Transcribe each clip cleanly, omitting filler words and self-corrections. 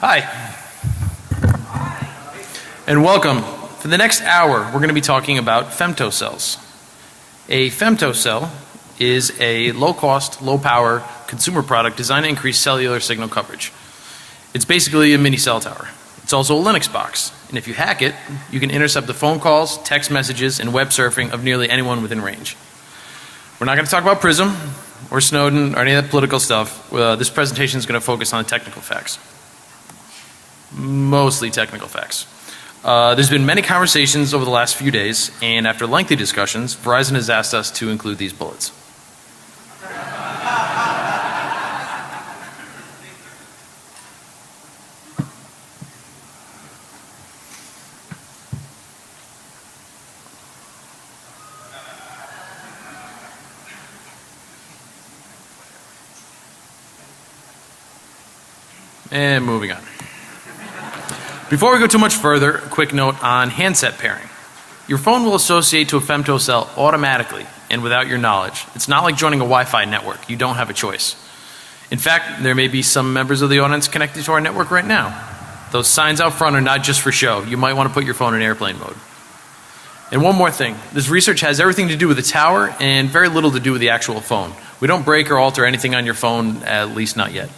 Hi. And welcome. For the next hour, we're going to be talking about femtocells. A femtocell is a low-cost, low-power consumer product designed to increase cellular signal coverage. It's basically a mini cell tower. It's also a Linux box, and if you hack it, you can intercept the phone calls, text messages, and web surfing of nearly anyone within range. We're not going to talk about PRISM or Snowden or any of that political stuff. This presentation is going to focus on the technical facts. Mostly technical facts. There's been many conversations over the last few days, and after lengthy discussions, Verizon has asked us to include these bullets. And moving on. Before we go too much further, a quick note on handset pairing. Your phone will associate to a femtocell automatically and without your knowledge. It's not like joining a Wi-Fi network. You don't have a choice. In fact, there may be some members of the audience connected to our network right now. Those signs out front are not just for show. You might want to put your phone in airplane mode. And one more thing. This research has everything to do with the tower and very little to do with the actual phone. We don't break or alter anything on your phone, at least not yet.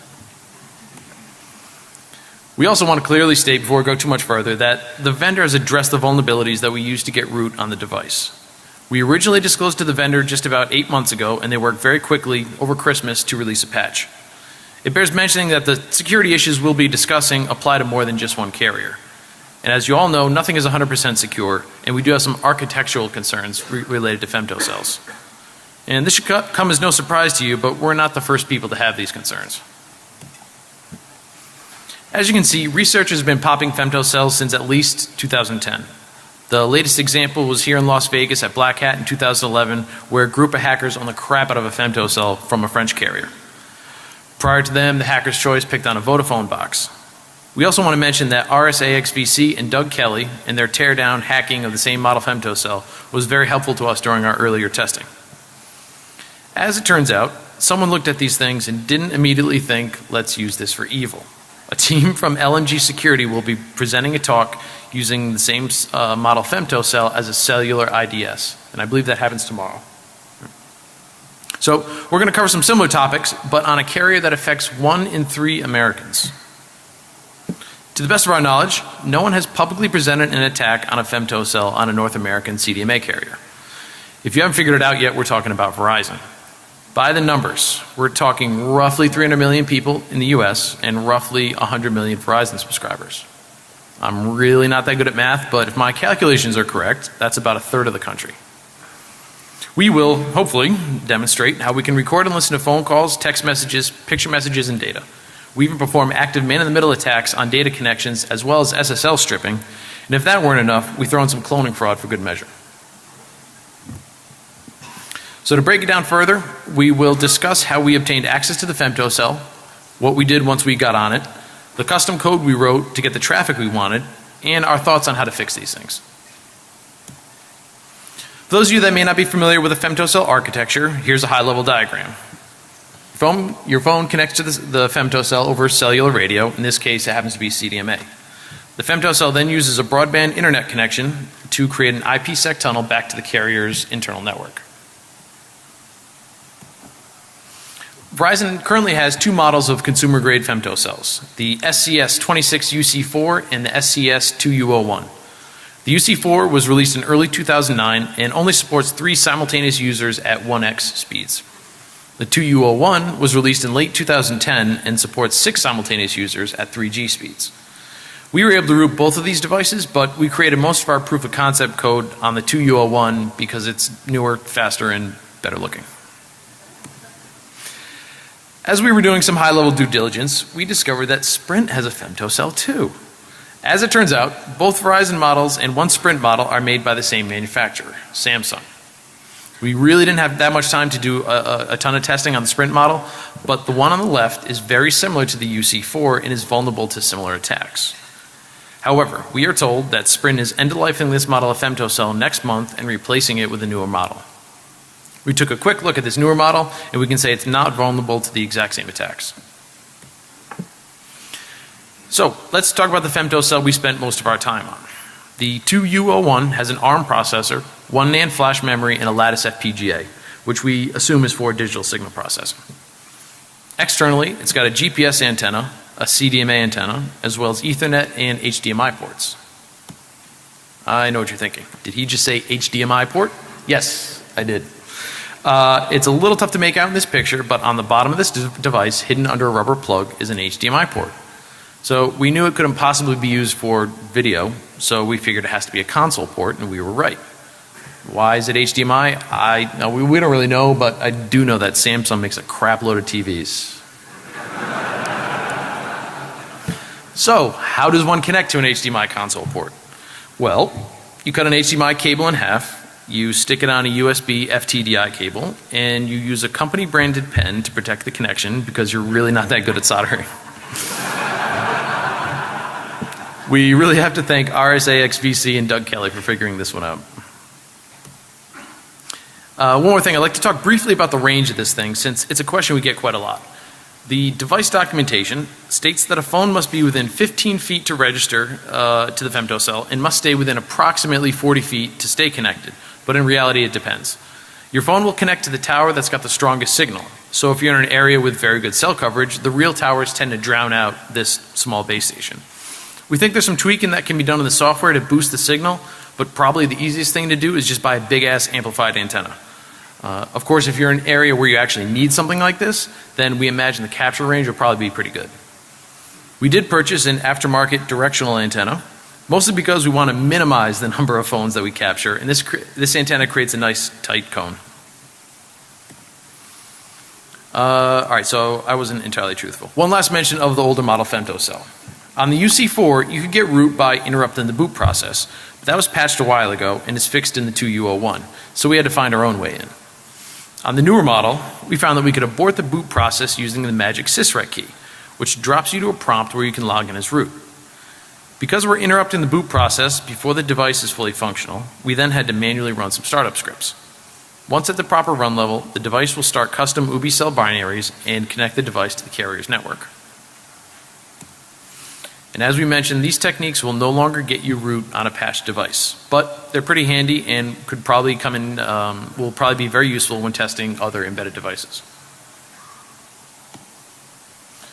We also want to clearly state before we go too much further that the vendor has addressed the vulnerabilities that we use to get root on the device. We originally disclosed to the vendor just about 8 months ago, and they worked very quickly over Christmas to release a patch. It bears mentioning that the security issues we'll be discussing apply to more than just one carrier. And as you all know, nothing is 100% secure, and we do have some architectural concerns related to femtocells. And this should come as no surprise to you, but we're not the first people to have these concerns. As you can see, researchers have been popping femtocells since at least 2010. The latest example was here in Las Vegas at Black Hat in 2011, where a group of hackers owned the crap out of a femtocell from a French carrier. Prior to them, the hacker's choice picked on a Vodafone box. We also want to mention that RSAXVC and Doug Kelly and their teardown hacking of the same model femtocell was very helpful to us during our earlier testing. As it turns out, someone looked at these things and didn't immediately think, let's use this for evil. A team from LMG Security will be presenting a talk using the same model femtocell as a cellular IDS, and I believe that happens tomorrow. So we're going to cover some similar topics, but on a carrier that affects 1 in 3 Americans. To the best of our knowledge, no one has publicly presented an attack on a femtocell on a North American CDMA carrier. If you haven't figured it out yet, we're talking about Verizon. By the numbers, we're talking roughly 300 million people in the US and roughly 100 million Verizon subscribers. I'm really not that good at math, but if my calculations are correct, that's about a third of the country. We will, hopefully, demonstrate how we can record and listen to phone calls, text messages, picture messages, and data. We even perform active man-in-the-middle attacks on data connections as well as SSL stripping, and if that weren't enough, we throw in some cloning fraud for good measure. So to break it down further, we will discuss how we obtained access to the femtocell, what we did once we got on it, the custom code we wrote to get the traffic we wanted, and our thoughts on how to fix these things. For those of you that may not be familiar with the femtocell architecture, here's a high-level diagram. Your phone connects to the femtocell over cellular radio. In this case, it happens to be CDMA. The femtocell then uses a broadband internet connection to create an IPsec tunnel back to the carrier's internal network. Verizon currently has 2 models of consumer-grade femtocells, the SCS26UC4 and the SCS2U01. The UC4 was released in early 2009 and only supports 3 simultaneous users at 1x speeds. The 2U01 was released in late 2010 and supports 6 simultaneous users at 3G speeds. We were able to root both of these devices, but we created most of our proof of concept code on the 2U01 because it's newer, faster, and better looking. As we were doing some high-level due diligence, we discovered that Sprint has a femtocell too. As it turns out, both Verizon models and one Sprint model are made by the same manufacturer, Samsung. We really didn't have that much time to do a ton of testing on the Sprint model, but the one on the left is very similar to the UC4 and is vulnerable to similar attacks. However, we are told that Sprint is end-of-lifing this model of femtocell next month and replacing it with a newer model. We took a quick look at this newer model and we can say it's not vulnerable to the exact same attacks. So let's talk about the femtocell we spent most of our time on. The 2U01 has an ARM processor, 1 NAND flash memory, and a lattice FPGA, which we assume is for digital signal processing. Externally, it's got a GPS antenna, a CDMA antenna, as well as Ethernet and HDMI ports. I know what you're thinking. Did he just say HDMI port? Yes, I did. It's a little tough to make out in this picture, but on the bottom of this device, hidden under a rubber plug, is an HDMI port. So we knew it couldn't possibly be used for video, so we figured it has to be a console port, and we were right. Why is it HDMI? We don't really know, but I do know that Samsung makes a crap load of TVs. So, how does one connect to an HDMI console port? Well, you cut an HDMI cable in half, you stick it on a USB FTDI cable, and you use a company branded pen to protect the connection because you're really not that good at soldering. We really have to thank RSAXVC and Doug Kelly for figuring this one out. One more thing, I'd like to talk briefly about the range of this thing since it's a question we get quite a lot. The device documentation states that a phone must be within 15 feet to register to the femtocell and must stay within approximately 40 feet to stay connected, but in reality it depends. Your phone will connect to the tower that's got the strongest signal. So if you're in an area with very good cell coverage, the real towers tend to drown out this small base station. We think there's some tweaking that can be done in the software to boost the signal, but probably the easiest thing to do is just buy a big ass amplified antenna. Of course, if you're in an area where you actually need something like this, then we imagine the capture range will probably be pretty good. We did purchase an aftermarket directional antenna, mostly because we want to minimize the number of phones that we capture, and this antenna creates a nice tight cone. Alright, so I wasn't entirely truthful. One last mention of the older model femtocell. On the UC4, you could get root by interrupting the boot process, but that was patched a while ago and is fixed in the 2U01, so we had to find our own way in. On the newer model, we found that we could abort the boot process using the magic sysrec key, which drops you to a prompt where you can log in as root. Because we're interrupting the boot process before the device is fully functional, we then had to manually run some startup scripts. Once at the proper run level, the device will start custom UBI cell binaries and connect the device to the carrier's network. And as we mentioned, these techniques will no longer get you root on a patched device, but they're pretty handy and could probably come in, will probably be very useful when testing other embedded devices.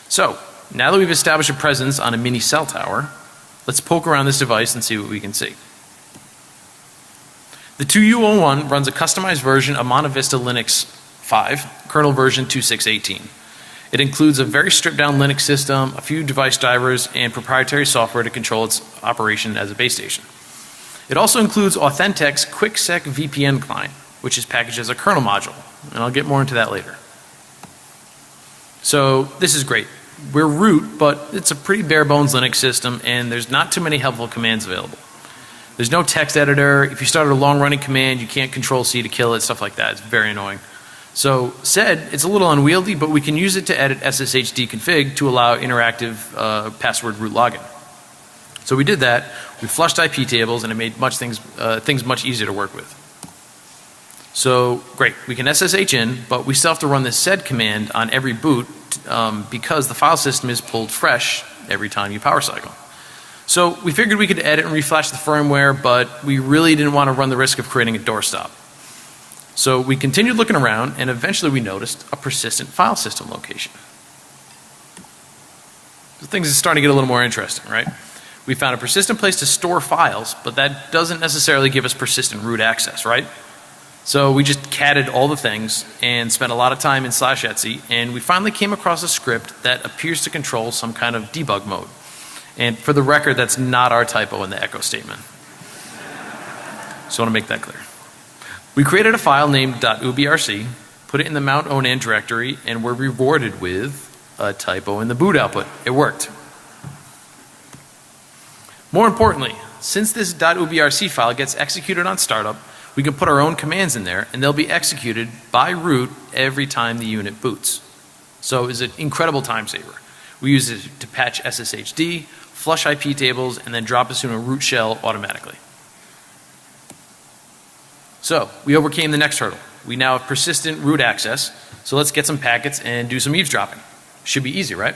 So, now that we've established a presence on a mini cell tower, let's poke around this device and see what we can see. The 2U01 runs a customized version of Monte Vista Linux 5, kernel version 2618. It includes a very stripped down Linux system, a few device drivers, and proprietary software to control its operation as a base station. It also includes Authentec's QuickSec VPN client, which is packaged as a kernel module, and I'll get more into that later. So this is great. We're root, but it's a pretty bare bones Linux system, and there's not too many helpful commands available. There's no text editor. If you started a long running command, you can't Control C to kill it, stuff like that. It's very annoying. So said, it's a little unwieldy, but we can use it to edit SSHD config to allow interactive password root login. So we did that. We flushed IP tables, and it made things much easier to work with. So great, we can SSH in, but we still have to run this sed command on every boot because the file system is pulled fresh every time you power cycle. So we figured we could edit and reflash the firmware, but we really didn't want to run the risk of creating a doorstop. So we continued looking around, and eventually we noticed a persistent file system location. So things are starting to get a little more interesting, right? We found a persistent place to store files, but that doesn't necessarily give us persistent root access, right? So we just catted all the things and spent a lot of time in /etc, and we finally came across a script that appears to control some kind of debug mode. And for the record, that's not our typo in the echo statement. So I want to make that clear. We created a file named .ubrc, put it in the mount onan directory, and were rewarded with a typo in the boot output. It worked. More importantly, since this .ubrc file gets executed on startup, we can put our own commands in there, and they'll be executed by root every time the unit boots. So it's an incredible time saver. We use it to patch SSHD, flush IP tables, and then drop us in a root shell automatically. So we overcame the next hurdle. We now have persistent root access, so let's get some packets and do some eavesdropping. Should be easy, right?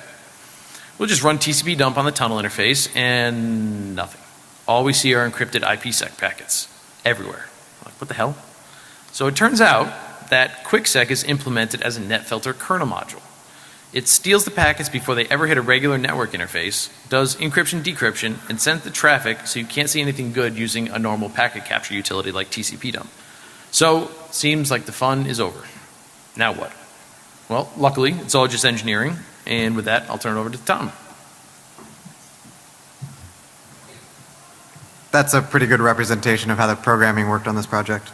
We'll just run TCP dump on the tunnel interface and nothing. All we see are encrypted IPsec packets everywhere. Like, what the hell? So it turns out that QuickSec is implemented as a NetFilter kernel module. It steals the packets before they ever hit a regular network interface, does encryption decryption, and sends the traffic so you can't see anything good using a normal packet capture utility like TCP dump. So, seems like the fun is over. Now what? Well, luckily, it's all just engineering, and with that, I'll turn it over to Tom. That's a pretty good representation of how the programming worked on this project.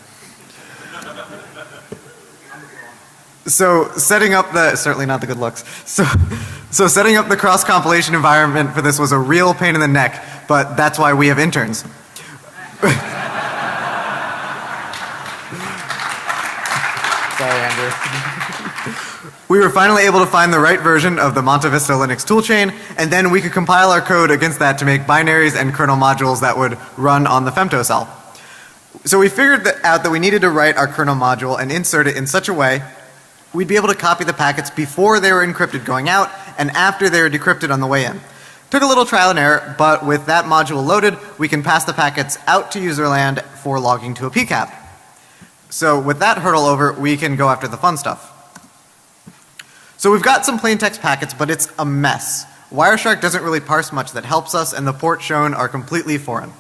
So setting up the, certainly not the good looks. So setting up the cross compilation environment for this was a real pain in the neck, but that's why we have interns. Sorry, Andrew. We were finally able to find the right version of the Monte Vista Linux toolchain, and then we could compile our code against that to make binaries and kernel modules that would run on the femtocell. So we figured out that we needed to write our kernel module and insert it in such a way we'd be able to copy the packets before they were encrypted going out and after they were decrypted on the way in. Took a little trial and error, but with that module loaded, we can pass the packets out to userland for logging to a PCAP. So with that hurdle over, we can go after the fun stuff. So we've got some plain text packets, but it's a mess. Wireshark doesn't really parse much that helps us, and the ports shown are completely foreign.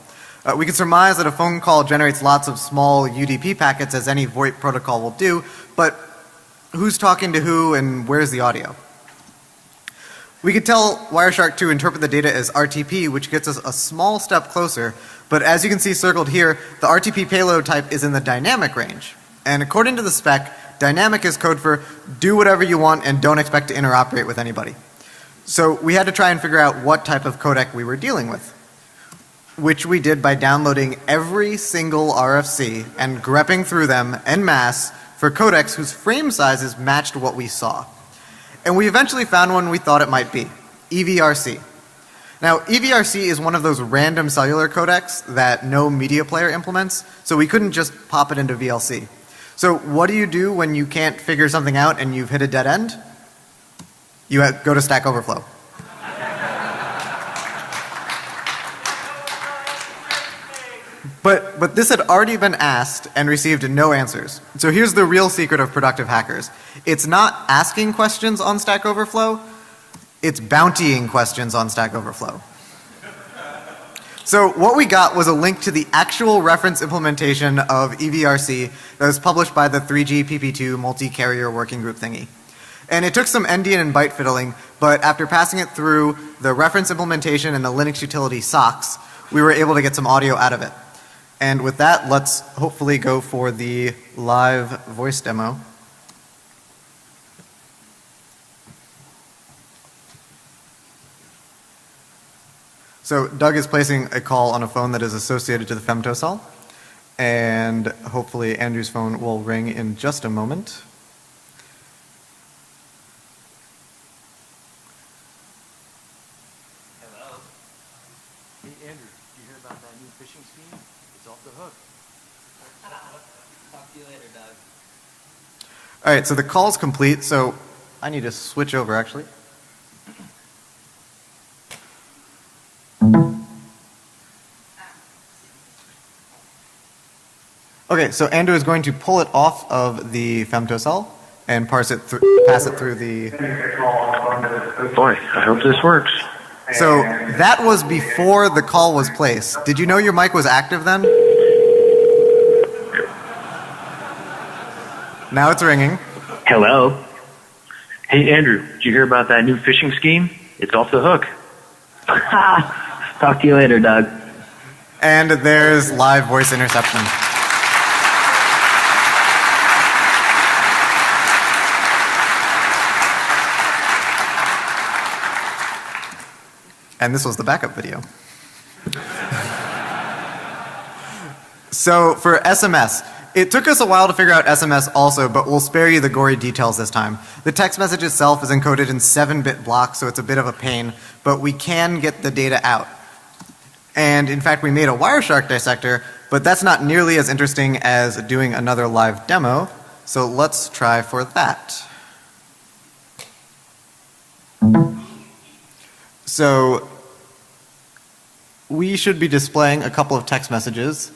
We can surmise that a phone call generates lots of small UDP packets, as any VoIP protocol will do, but who's talking to who and where's the audio? We could tell Wireshark to interpret the data as RTP, which gets us a small step closer, but as you can see circled here, the RTP payload type is in the dynamic range. And according to the spec, dynamic is code for do whatever you want and don't expect to interoperate with anybody. So we had to try and figure out what type of codec we were dealing with, which we did by downloading every single RFC and grepping through them en masse for codecs whose frame sizes matched what we saw. And we eventually found one we thought it might be, EVRC. Now EVRC is one of those random cellular codecs that no media player implements, so we couldn't just pop it into VLC. So what do you do when you can't figure something out and you've hit a dead end? You go to Stack Overflow. But this had already been asked and received no answers. So here's the real secret of productive hackers. It's not asking questions on Stack Overflow, it's bountying questions on Stack Overflow. So what we got was a link to the actual reference implementation of EVRC that was published by the 3GPP2 multi-carrier working group thingy. And it took some endian and byte fiddling, but after passing it through the reference implementation and the Linux utility SOCKS, we were able to get some audio out of it. And with that, let's hopefully go for the live voice demo. So Doug is placing a call on a phone that is associated to the femtocell, and hopefully Andrew's phone will ring in just a moment. Hello. Hey Andrew, did you hear about that new phishing scheme? It's off the hook. Talk to you later, Doug. Alright, so the call's complete, so I need to switch over actually. Okay, so Andrew is going to pull it off of the femtocell and pass it through the. Boy, I hope this works. So that was before the call was placed. Did you know your mic was active then? Now it's ringing. Hello. Hey Andrew, did you hear about that new phishing scheme? It's off the hook. Talk to you later, Doug. And there's live voice interception. And this was the backup video. So for SMS, it took us a while to figure out SMS also, but we'll spare you the gory details this time. The text message itself is encoded in 7-bit blocks, so it's a bit of a pain, but we can get the data out. And in fact, we made a Wireshark dissector, but that's not nearly as interesting as doing another live demo, so let's try for that. So we should be displaying a couple of text messages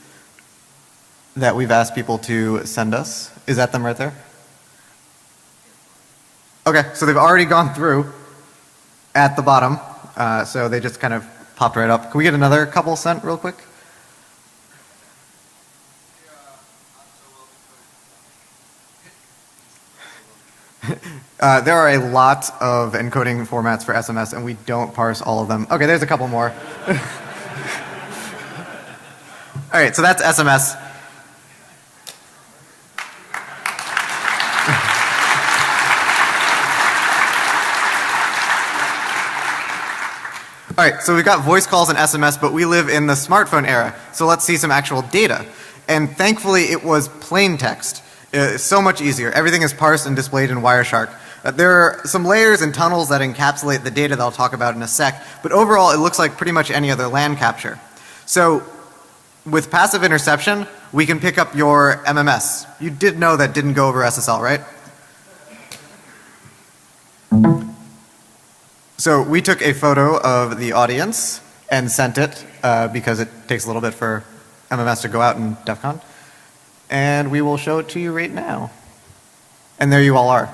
that we've asked people to send us. Is that them right there? Okay, so they've already gone through at the bottom. So they just kind of popped right up. Can we get another couple sent real quick? There are a lot of encoding formats for SMS and we don't parse all of them. Okay, there's a couple more. Alright, so that's SMS. Alright, so we've got voice calls and SMS, but we live in the smartphone era. So let's see some actual data. And thankfully it was plain text. It's so much easier. Everything is parsed and displayed in Wireshark. There are some layers and tunnels that encapsulate the data that I'll talk about in a sec, but overall it looks like pretty much any other LAN capture. So with passive interception, we can pick up your MMS. You did know that didn't go over SSL, right? So we took a photo of the audience and sent it because it takes a little bit for MMS to go out in DEF CON. And we will show it to you right now. And there you all are.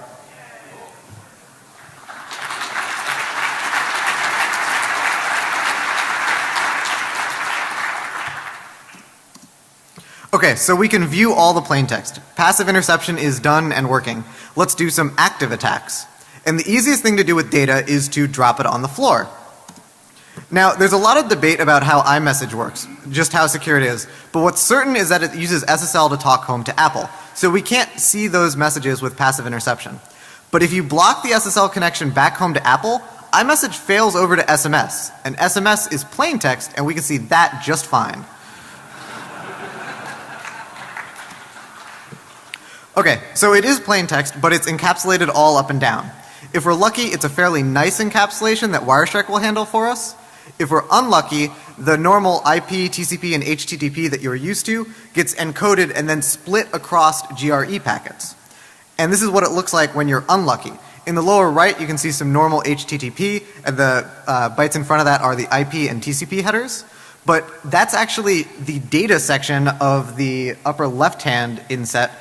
Okay, so we can view all the plain text. Passive interception is done and working. Let's do some active attacks. And the easiest thing to do with data is to drop it on the floor. Now, there's a lot of debate about how iMessage works, just how secure it is. But what's certain is that it uses SSL to talk home to Apple. So we can't see those messages with passive interception. But if you block the SSL connection back home to Apple, iMessage fails over to SMS. And SMS is plain text and we can see that just fine. Okay, so it is plain text, but it's encapsulated all up and down. If we're lucky, it's a fairly nice encapsulation that Wireshark will handle for us. If we're unlucky, the normal IP, TCP, and HTTP that you're used to gets encoded and then split across GRE packets. And this is what it looks like when you're unlucky. In the lower right, you can see some normal HTTP, and the bytes in front of that are the IP and TCP headers. But that's actually the data section of the upper left-hand inset.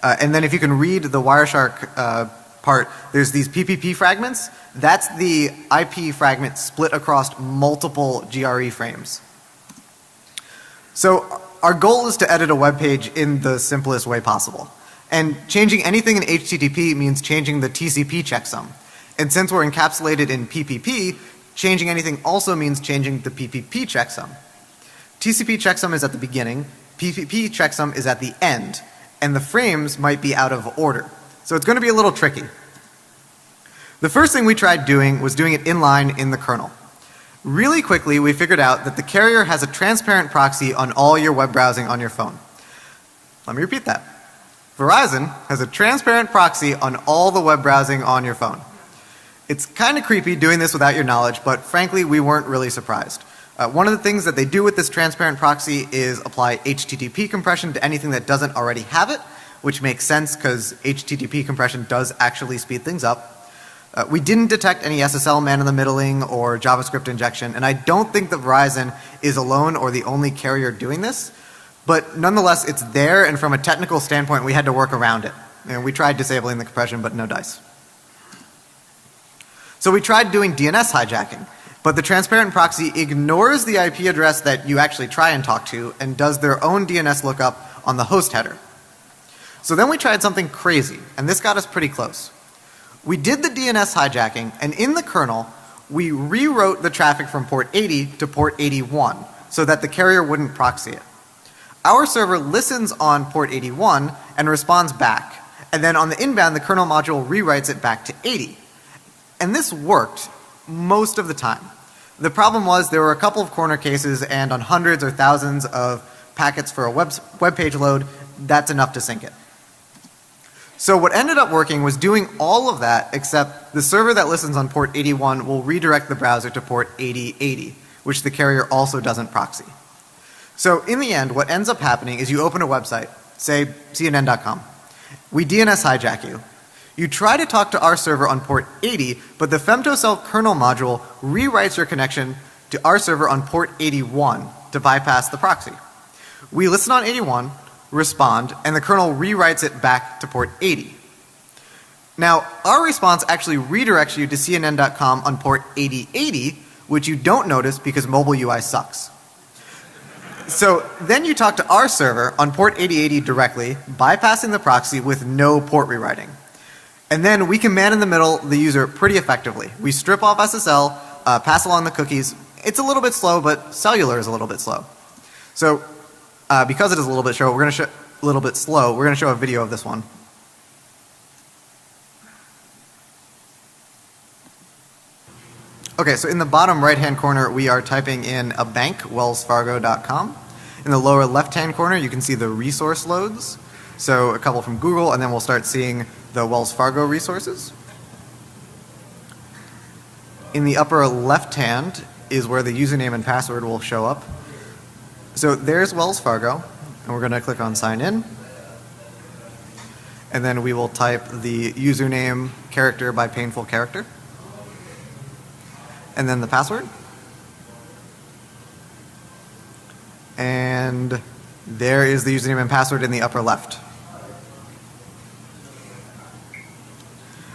And then if you can read the Wireshark part, there's these PPP fragments. That's the IP fragment split across multiple GRE frames. So our goal is to edit a web page in the simplest way possible. And changing anything in HTTP means changing the TCP checksum. And since we're encapsulated in PPP, changing anything also means changing the PPP checksum. TCP checksum is at the beginning, PPP checksum is at the end, and the frames might be out of order. So it's going to be a little tricky. The first thing we tried doing was doing it inline in the kernel. Really quickly, we figured out that the carrier has a transparent proxy on all your web browsing on your phone. Let me repeat that. Verizon has a transparent proxy on all the web browsing on your phone. It's kind of creepy doing this without your knowledge, but frankly, we weren't really surprised. One of the things that they do with this transparent proxy is apply HTTP compression to anything that doesn't already have it, which makes sense because HTTP compression does actually speed things up. We didn't detect any SSL man-in-the-middling or JavaScript injection, and I don't think that Verizon is alone or the only carrier doing this, but nonetheless it's there, and from a technical standpoint we had to work around it. And we tried disabling the compression, but no dice. So we tried doing DNS hijacking, but the transparent proxy ignores the IP address that you actually try and talk to and does their own DNS lookup on the host header. So then we tried something crazy, and this got us pretty close. We did the DNS hijacking, and in the kernel, we rewrote the traffic from port 80 to port 81 so that the carrier wouldn't proxy it. Our server listens on port 81 and responds back, and then on the inbound, the kernel module rewrites it back to 80. And this worked most of the time. The problem was there were a couple of corner cases, and on hundreds or thousands of packets for a web page load, that's enough to sync it. So what ended up working was doing all of that, except the server that listens on port 81 will redirect the browser to port 8080, which the carrier also doesn't proxy. So in the end, what ends up happening is you open a website, say CNN.com. We DNS hijack you. You try to talk to our server on port 80, but the femtocell kernel module rewrites your connection to our server on port 81 to bypass the proxy. We listen on 81, respond, and the kernel rewrites it back to port 80. Now, our response actually redirects you to CNN.com on port 8080, which you don't notice because mobile UI sucks. So then you talk to our server on port 8080 directly, bypassing the proxy with no port rewriting. And then we can man in the middle the user pretty effectively. We strip off SSL, pass along the cookies. It's a little bit slow, but cellular is a little bit slow. So because it is a little bit slow, we're going to show a video of this one. Okay, so in the bottom right-hand corner, we are typing in a bank, wellsfargo.com. In the lower left-hand corner, you can see the resource loads. So a couple from Google, and then we'll start seeing the Wells Fargo resources. In the upper left-hand is where the username and password will show up. So there's Wells Fargo, and we're going to click on sign in. And then we will type the username character by painful character. And then the password. And there is the username and password in the upper left.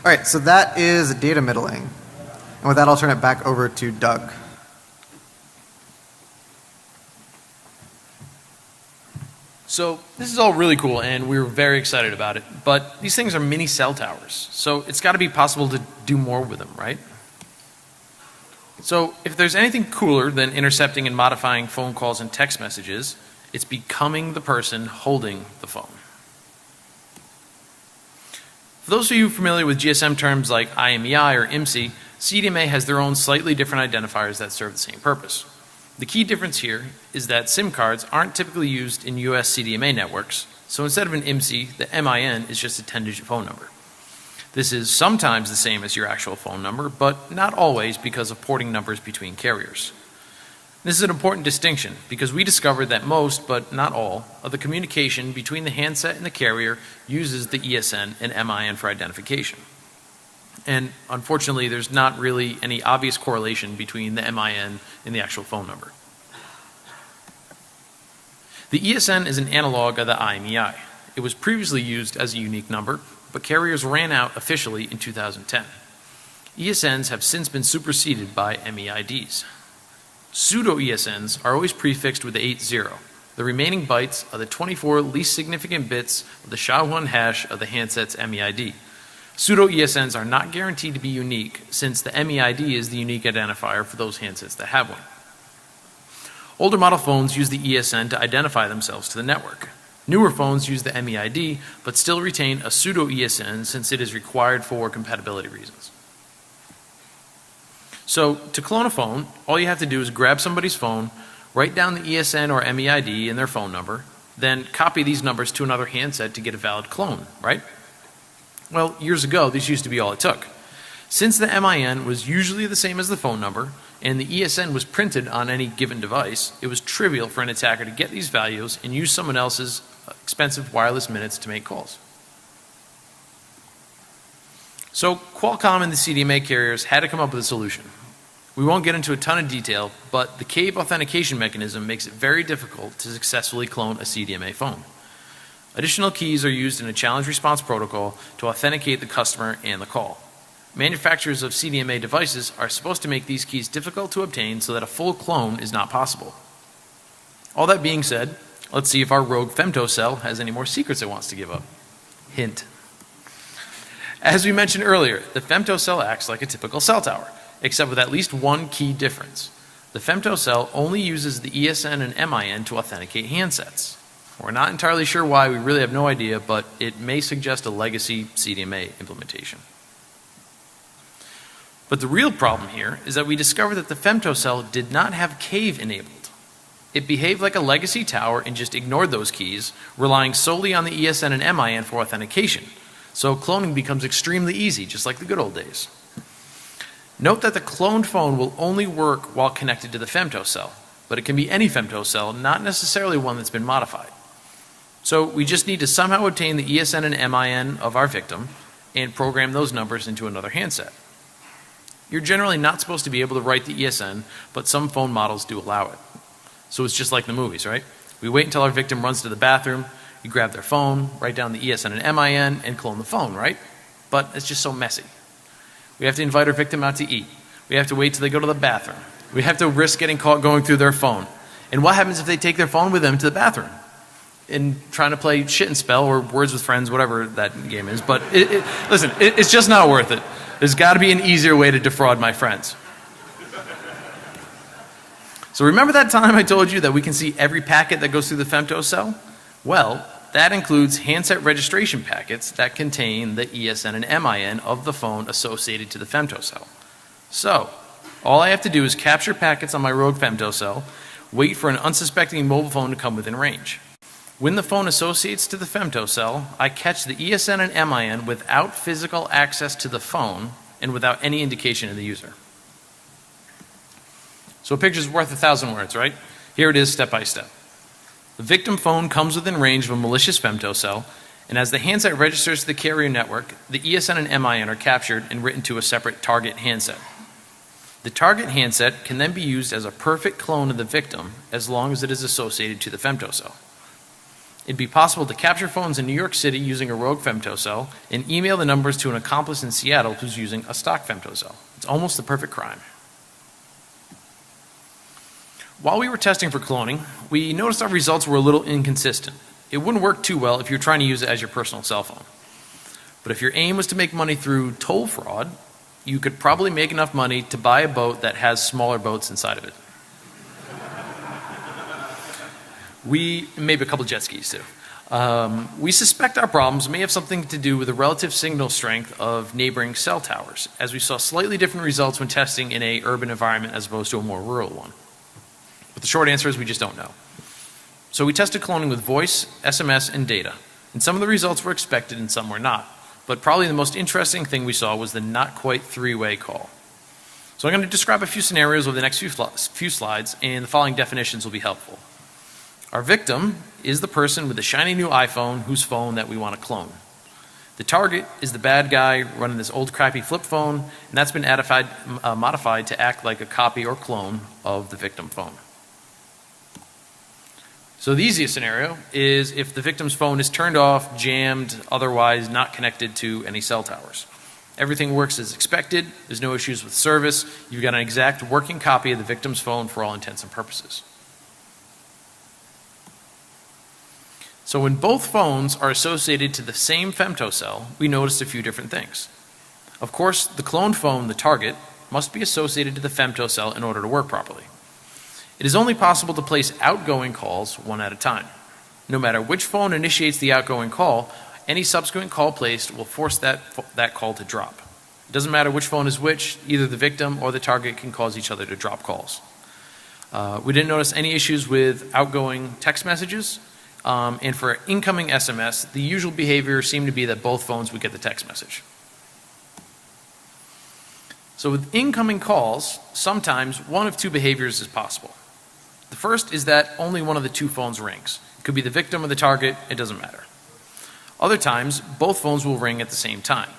All right, so that is data middling. And with that, I'll turn it back over to Doug. So this is all really cool and we're very excited about it, but these things are mini cell towers, so it's got to be possible to do more with them, right? So if there's anything cooler than intercepting and modifying phone calls and text messages, it's becoming the person holding the phone. For those of you familiar with GSM terms like IMEI or IMSI, CDMA has their own slightly different identifiers that serve the same purpose. The key difference here is that SIM cards aren't typically used in US CDMA networks, so instead of an IMSI, the MIN is just a 10-digit phone number. This is sometimes the same as your actual phone number, but not always because of porting numbers between carriers. This is an important distinction because we discovered that most, but not all, of the communication between the handset and the carrier uses the ESN and MIN for identification. And unfortunately, there's not really any obvious correlation between the MIN and the actual phone number. The ESN is an analog of the IMEI. It was previously used as a unique number, but carriers ran out officially in 2010. ESNs have since been superseded by MEIDs. Pseudo-ESNs are always prefixed with the 80. The remaining bytes are the 24 least significant bits of the SHA-1 hash of the handset's MEID. Pseudo-ESNs are not guaranteed to be unique since the MEID is the unique identifier for those handsets that have one. Older model phones use the ESN to identify themselves to the network. Newer phones use the MEID but still retain a pseudo-ESN since it is required for compatibility reasons. So to clone a phone, all you have to do is grab somebody's phone, write down the ESN or MEID and their phone number, then copy these numbers to another handset to get a valid clone, right? Well, years ago, this used to be all it took. Since the MIN was usually the same as the phone number, and the ESN was printed on any given device, it was trivial for an attacker to get these values and use someone else's expensive wireless minutes to make calls. So Qualcomm and the CDMA carriers had to come up with a solution. We won't get into a ton of detail, but the CAVE authentication mechanism makes it very difficult to successfully clone a CDMA phone. Additional keys are used in a challenge response protocol to authenticate the customer and the call. Manufacturers of CDMA devices are supposed to make these keys difficult to obtain so that a full clone is not possible. All that being said, let's see if our rogue femtocell has any more secrets it wants to give up. Hint. As we mentioned earlier, the femtocell acts like a typical cell tower, except with at least one key difference. The femtocell only uses the ESN and MIN to authenticate handsets. We're not entirely sure why, we really have no idea, but it may suggest a legacy CDMA implementation. But the real problem here is that we discovered that the femtocell did not have CAVE enabled. It behaved like a legacy tower and just ignored those keys, relying solely on the ESN and MIN for authentication. So cloning becomes extremely easy, just like the good old days. Note that the cloned phone will only work while connected to the femtocell, but it can be any femtocell, not necessarily one that's been modified. So we just need to somehow obtain the ESN and MIN of our victim, and program those numbers into another handset. You're generally not supposed to be able to write the ESN, but some phone models do allow it. So it's just like the movies, right? We wait until our victim runs to the bathroom, you grab their phone, write down the ESN and MIN, and clone the phone, right? But it's just so messy. We have to invite our victim out to eat. We have to wait till they go to the bathroom. We have to risk getting caught going through their phone. And what happens if they take their phone with them to the bathroom? And trying to play shit and spell or words with friends, whatever that game is. But listen, it's just not worth it. There's got to be an easier way to defraud my friends. So remember that time I told you that we can see every packet that goes through the femtocell? Well, that includes handset registration packets that contain the ESN and MIN of the phone associated to the femtocell. So, all I have to do is capture packets on my rogue femtocell, wait for an unsuspecting mobile phone to come within range. When the phone associates to the femtocell, I catch the ESN and MIN without physical access to the phone and without any indication of the user. So a picture's worth 1,000 words, right? Here it is step by step. The victim phone comes within range of a malicious femtocell, and as the handset registers to the carrier network, the ESN and MIN are captured and written to a separate target handset. The target handset can then be used as a perfect clone of the victim as long as it is associated to the femtocell. It'd be possible to capture phones in New York City using a rogue femtocell and email the numbers to an accomplice in Seattle who's using a stock femtocell. It's almost the perfect crime. While we were testing for cloning, we noticed our results were a little inconsistent. It wouldn't work too well if you're trying to use it as your personal cell phone. But if your aim was to make money through toll fraud, you could probably make enough money to buy a boat that has smaller boats inside of it. Maybe a couple jet skis too. We suspect our problems may have something to do with the relative signal strength of neighboring cell towers, as we saw slightly different results when testing in an urban environment as opposed to a more rural one. But the short answer is we just don't know. So we tested cloning with voice, SMS, and data. And some of the results were expected and some were not. But probably the most interesting thing we saw was the not quite three-way call. So I'm going to describe a few scenarios over the next few slides, and the following definitions will be helpful. Our victim is the person with the shiny new iPhone whose phone that we want to clone. The target is the bad guy running this old crappy flip phone, and that's been modified to act like a copy or clone of the victim phone. So the easiest scenario is if the victim's phone is turned off, jammed, otherwise not connected to any cell towers. Everything works as expected, there's no issues with service, you've got an exact working copy of the victim's phone for all intents and purposes. So when both phones are associated to the same femtocell, we noticed a few different things. Of course, the cloned phone, the target, must be associated to the femtocell in order to work properly. It is only possible to place outgoing calls one at a time. No matter which phone initiates the outgoing call, any subsequent call placed will force that call to drop. It doesn't matter which phone is which, either the victim or the target can cause each other to drop calls. We didn't notice any issues with outgoing text messages, and for incoming SMS, the usual behavior seemed to be that both phones would get the text message. So with incoming calls, sometimes one of two behaviors is possible. The first is that only one of the two phones rings. It could be the victim or the target, it doesn't matter. Other times, both phones will ring at the same time.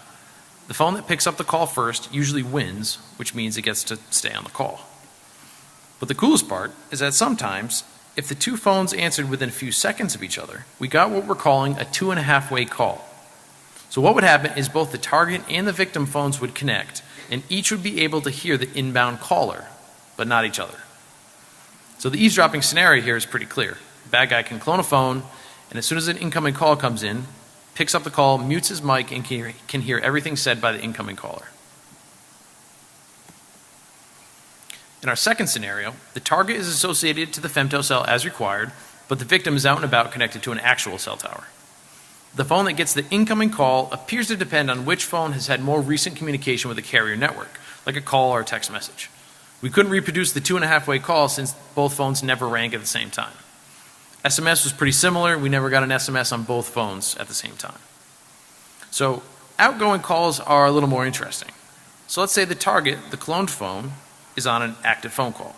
The phone that picks up the call first usually wins, which means it gets to stay on the call. But the coolest part is that sometimes, if the two phones answered within a few seconds of each other, we got what we're calling a 2.5-way call. So what would happen is both the target and the victim phones would connect, and each would be able to hear the inbound caller, but not each other. So the eavesdropping scenario here is pretty clear. The bad guy can clone a phone, and as soon as an incoming call comes in, picks up the call, mutes his mic, and can hear everything said by the incoming caller. In our second scenario, the target is associated to the femtocell as required, but the victim is out and about connected to an actual cell tower. The phone that gets the incoming call appears to depend on which phone has had more recent communication with the carrier network, like a call or a text message. We couldn't reproduce the 2.5-way call since both phones never rang at the same time. SMS was pretty similar. We never got an SMS on both phones at the same time. So outgoing calls are a little more interesting. So let's say the target, the cloned phone, is on an active phone call.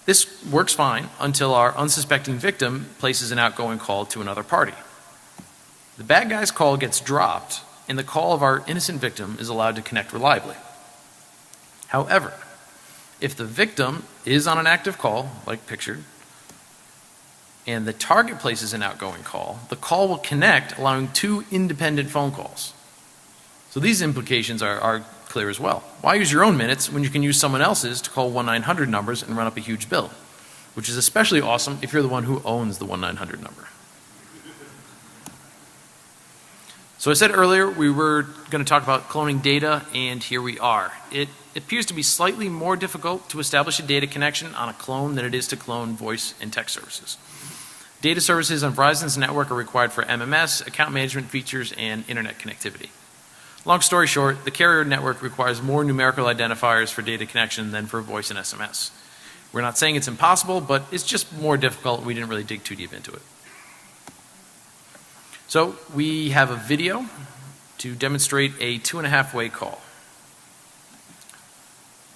This works fine until our unsuspecting victim places an outgoing call to another party. The bad guy's call gets dropped, and the call of our innocent victim is allowed to connect reliably. However, if the victim is on an active call, like pictured, and the target places an outgoing call, the call will connect, allowing 2 independent phone calls. So these implications are clear as well. Why use your own minutes when you can use someone else's to call 1-900 numbers and run up a huge bill? Which is especially awesome if you're the one who owns the 1-900 number. So I said earlier we were going to talk about cloning data, and here we are. It appears to be slightly more difficult to establish a data connection on a clone than it is to clone voice and text services. Data services on Verizon's network are required for MMS, account management features, and internet connectivity. Long story short, the carrier network requires more numerical identifiers for data connection than for voice and SMS. We're not saying it's impossible, but it's just more difficult. We didn't really dig too deep into it. So we have a video to demonstrate a 2.5-way call.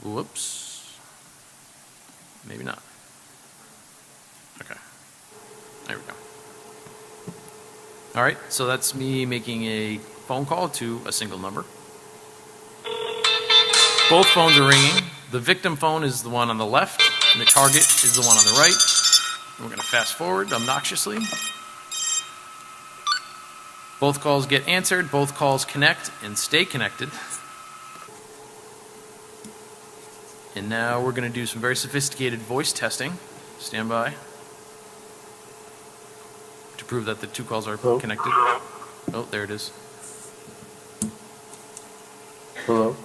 Whoops. Maybe not. Okay. There we go. All right, so that's me making a phone call to a single number. Both phones are ringing. The victim phone is the one on the left, and the target is the one on the right. And we're going to fast forward obnoxiously. Both calls get answered, both calls connect and stay connected. And now we're going to do some very sophisticated voice testing. Stand by. To prove that the 2 calls are connected. Oh, there it is. Hello?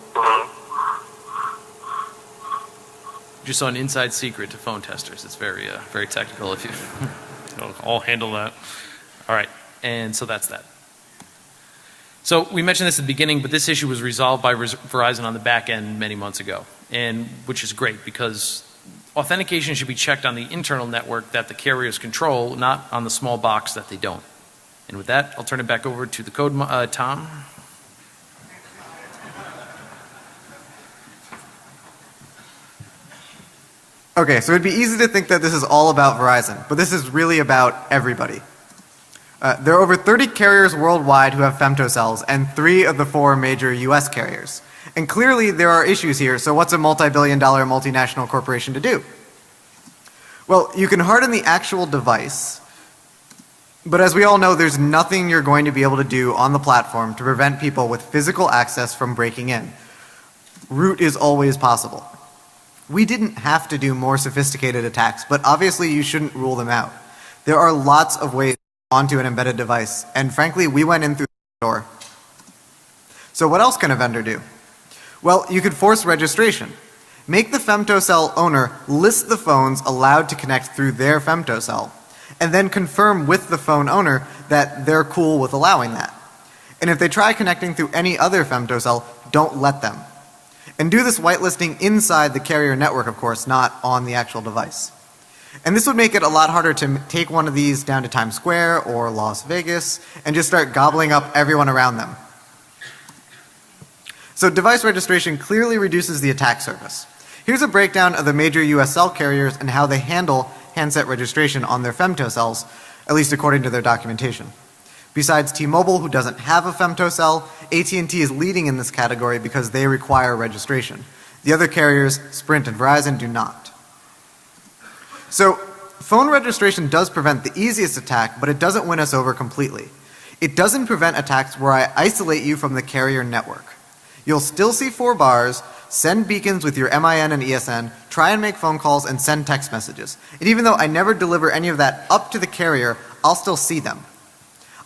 Just saw an inside secret to phone testers. It's very, very technical if you I'll handle that. All right, and so that's that. So we mentioned this at the beginning, but this issue was resolved by Verizon on the back end many months ago, and which is great because authentication should be checked on the internal network that the carriers control, not on the small box that they don't. And with that, I'll turn it back over to the code, Tom. Okay, so it'd be easy to think that this is all about Verizon, but this is really about everybody. There are over 30 carriers worldwide who have femtocells, and 3 of the 4 major US carriers. And clearly there are issues here, so what's a multi-billion-dollar multinational corporation to do? Well, you can harden the actual device, but as we all know, there's nothing you're going to be able to do on the platform to prevent people with physical access from breaking in. Root is always possible. We didn't have to do more sophisticated attacks, but obviously you shouldn't rule them out. There are lots of ways onto an embedded device, and frankly, we went in through the door. So what else can a vendor do? Well, you could force registration. Make the femtocell owner list the phones allowed to connect through their femtocell, and then confirm with the phone owner that they're cool with allowing that. And if they try connecting through any other femtocell, don't let them. And do this whitelisting inside the carrier network, of course, not on the actual device. And this would make it a lot harder to take one of these down to Times Square or Las Vegas and just start gobbling up everyone around them. So device registration clearly reduces the attack surface. Here's a breakdown of the major US cell carriers and how they handle handset registration on their femtocells, at least according to their documentation. Besides T-Mobile, who doesn't have a femtocell, AT&T is leading in this category because they require registration. The other carriers, Sprint and Verizon, do not. So phone registration does prevent the easiest attack, but it doesn't win us over completely. It doesn't prevent attacks where I isolate you from the carrier network. You'll still see 4 bars, send beacons with your MIN and ESN, try and make phone calls, and send text messages. And even though I never deliver any of that up to the carrier, I'll still see them.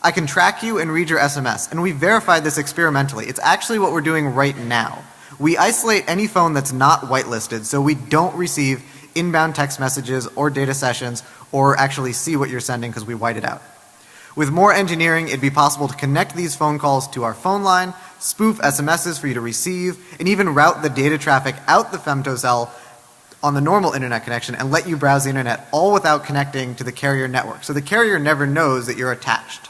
I can track you and read your SMS, and we verified this experimentally. It's actually what we're doing right now. We isolate any phone that's not whitelisted, so we don't receive inbound text messages or data sessions or actually see what you're sending because we white it out. With more engineering, it'd be possible to connect these phone calls to our phone line, spoof SMSs for you to receive, and even route the data traffic out the femtocell on the normal internet connection and let you browse the internet all without connecting to the carrier network. So the carrier never knows that you're attached.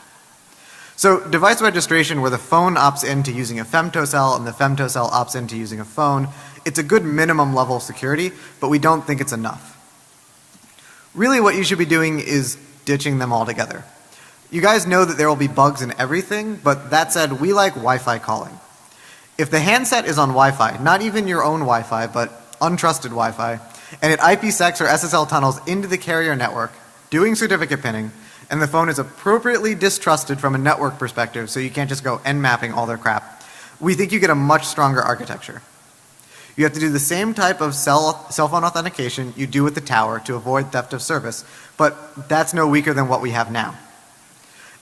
So device registration where the phone opts into using a femtocell and the femtocell opts into using a phone, it's a good minimum level of security, but we don't think it's enough. Really what you should be doing is ditching them altogether. You guys know that there will be bugs in everything, but that said, we like Wi-Fi calling. If the handset is on Wi-Fi, not even your own Wi-Fi, but untrusted Wi-Fi, and it IPsec or SSL tunnels into the carrier network, doing certificate pinning, and the phone is appropriately distrusted from a network perspective, so you can't just go nmapping all their crap, we think you get a much stronger architecture. You have to do the same type of cell phone authentication you do with the tower to avoid theft of service, but that's no weaker than what we have now.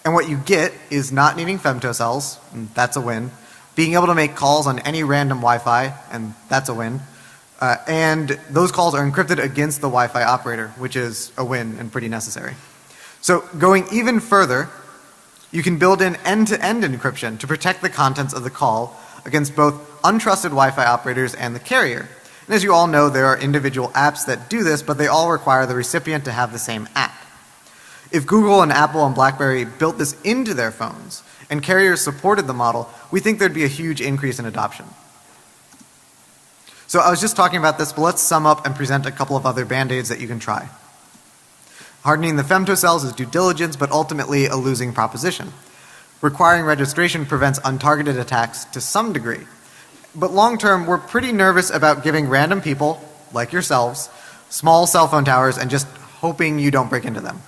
And what you get is not needing femtocells, and that's a win, being able to make calls on any random Wi-Fi, and that's a win, and those calls are encrypted against the Wi-Fi operator, which is a win and pretty necessary. So going even further, you can build in end-to-end encryption to protect the contents of the call against both untrusted Wi-Fi operators and the carrier. And as you all know, there are individual apps that do this, but they all require the recipient to have the same app. If Google and Apple and BlackBerry built this into their phones and carriers supported the model, we think there'd be a huge increase in adoption. So I was just talking about this, but let's sum up and present a couple of other band-aids that you can try. Hardening the femtocells is due diligence, but ultimately a losing proposition. Requiring registration prevents untargeted attacks to some degree. But long term, we're pretty nervous about giving random people, like yourselves, small cell phone towers and just hoping you don't break into them.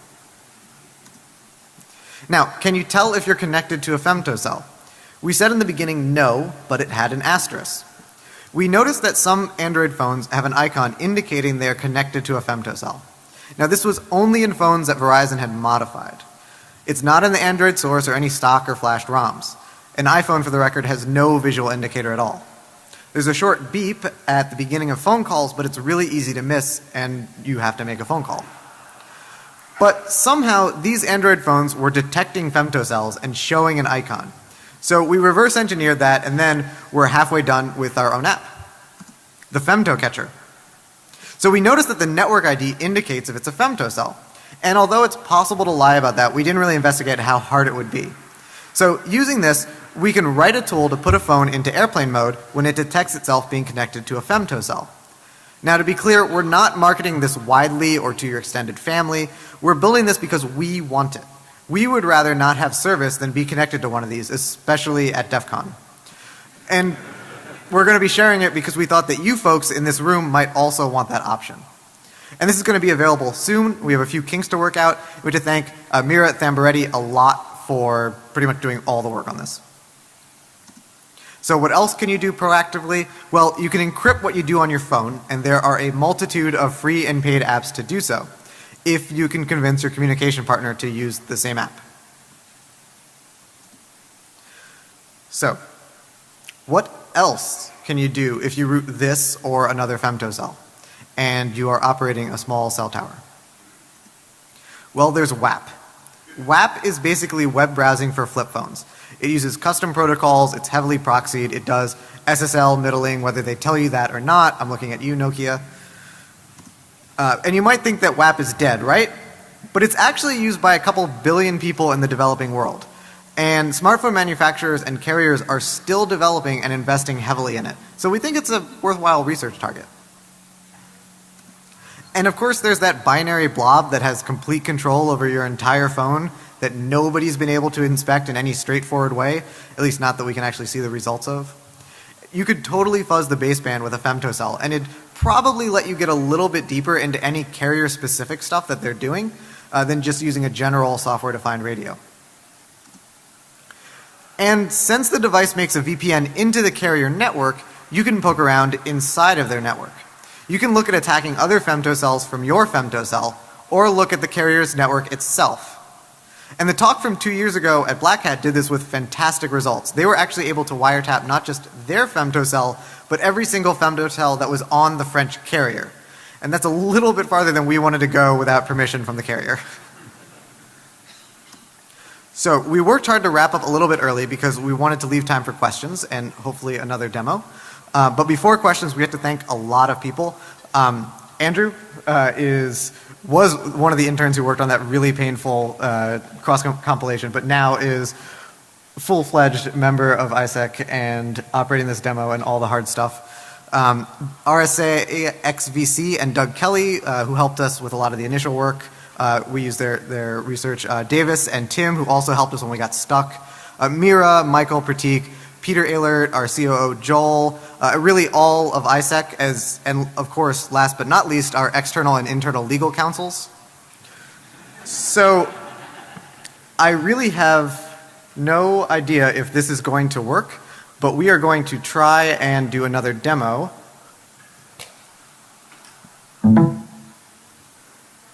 Now, can you tell if you're connected to a femtocell? We said in the beginning no, but it had an asterisk. We noticed that some Android phones have an icon indicating they are connected to a femtocell. Now this was only in phones that Verizon had modified. It's not in the Android source or any stock or flashed ROMs. An iPhone, for the record, has no visual indicator at all. There's a short beep at the beginning of phone calls, but it's really easy to miss and you have to make a phone call. But somehow these Android phones were detecting femtocells and showing an icon. So we reverse engineered that and then we're halfway done with our own app. The femto catcher. So we noticed that the network ID indicates if it's a femtocell. And although it's possible to lie about that, we didn't really investigate how hard it would be. So using this, we can write a tool to put a phone into airplane mode when it detects itself being connected to a femtocell. Now to be clear, we're not marketing this widely or to your extended family. We're building this because we want it. We would rather not have service than be connected to one of these, especially at DEF CON. And we're going to be sharing it because we thought that you folks in this room might also want that option. And this is going to be available soon. We have a few kinks to work out. We have to thank Mira Thambaretti a lot for pretty much doing all the work on this. So what else can you do proactively? Well, you can encrypt what you do on your phone, and there are a multitude of free and paid apps to do so, if you can convince your communication partner to use the same app. So, what else can you do if you root this or another femtocell and you are operating a small cell tower? Well, there's WAP. WAP is basically web browsing for flip phones. It uses custom protocols, it's heavily proxied, it does SSL middling whether they tell you that or not. I'm looking at you, Nokia. And you might think that WAP is dead, right? But it's actually used by a couple billion people in the developing world. And smartphone manufacturers and carriers are still developing and investing heavily in it. So we think it's a worthwhile research target. And of course there's that binary blob that has complete control over your entire phone that nobody's been able to inspect in any straightforward way, at least not that we can actually see the results of. You could totally fuzz the baseband with a femtocell and it'd probably let you get a little bit deeper into any carrier specific stuff that they're doing than just using a general software defined radio. And since the device makes a VPN into the carrier network, you can poke around inside of their network. You can look at attacking other femtocells from your femtocell or look at the carrier's network itself. And the talk from 2 years ago at Black Hat did this with fantastic results. They were actually able to wiretap not just their femtocell, but every single femtocell that was on the French carrier. And that's a little bit farther than we wanted to go without permission from the carrier. So we worked hard to wrap up a little bit early because we wanted to leave time for questions and hopefully another demo. But before questions, we have to thank a lot of people. Andrew was one of the interns who worked on that really painful cross compilation, but now is full-fledged member of ISEC and operating this demo and all the hard stuff. RSA XVC and Doug Kelly, who helped us with a lot of the initial work. We used their research. Davis and Tim, who also helped us when we got stuck. Mira, Michael, Pratik, Peter Ehlert, our COO Joel, really all of ISEC, and of course, last but not least, our external and internal legal counsels. So I really have no idea if this is going to work, but we are going to try and do another demo.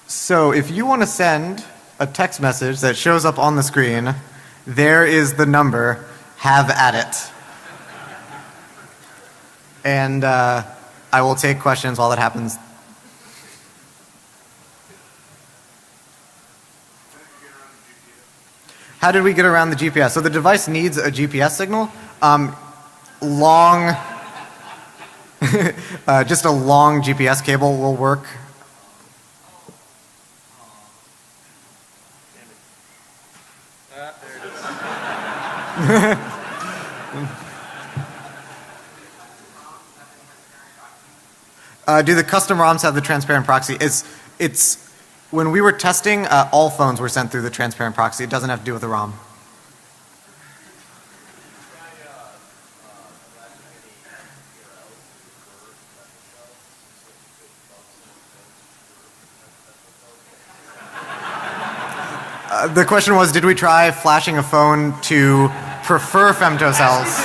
So if you want to send a text message that shows up on the screen, there is the number. Have at it. And I will take questions while that happens. How did we get around the GPS? So the device needs a GPS signal. Just a long GPS cable will work. Do the custom ROMs have the transparent proxy? It's when we were testing, all phones were sent through the transparent proxy. It doesn't have to do with the ROM. The question was, did we try flashing a phone to prefer femtocells?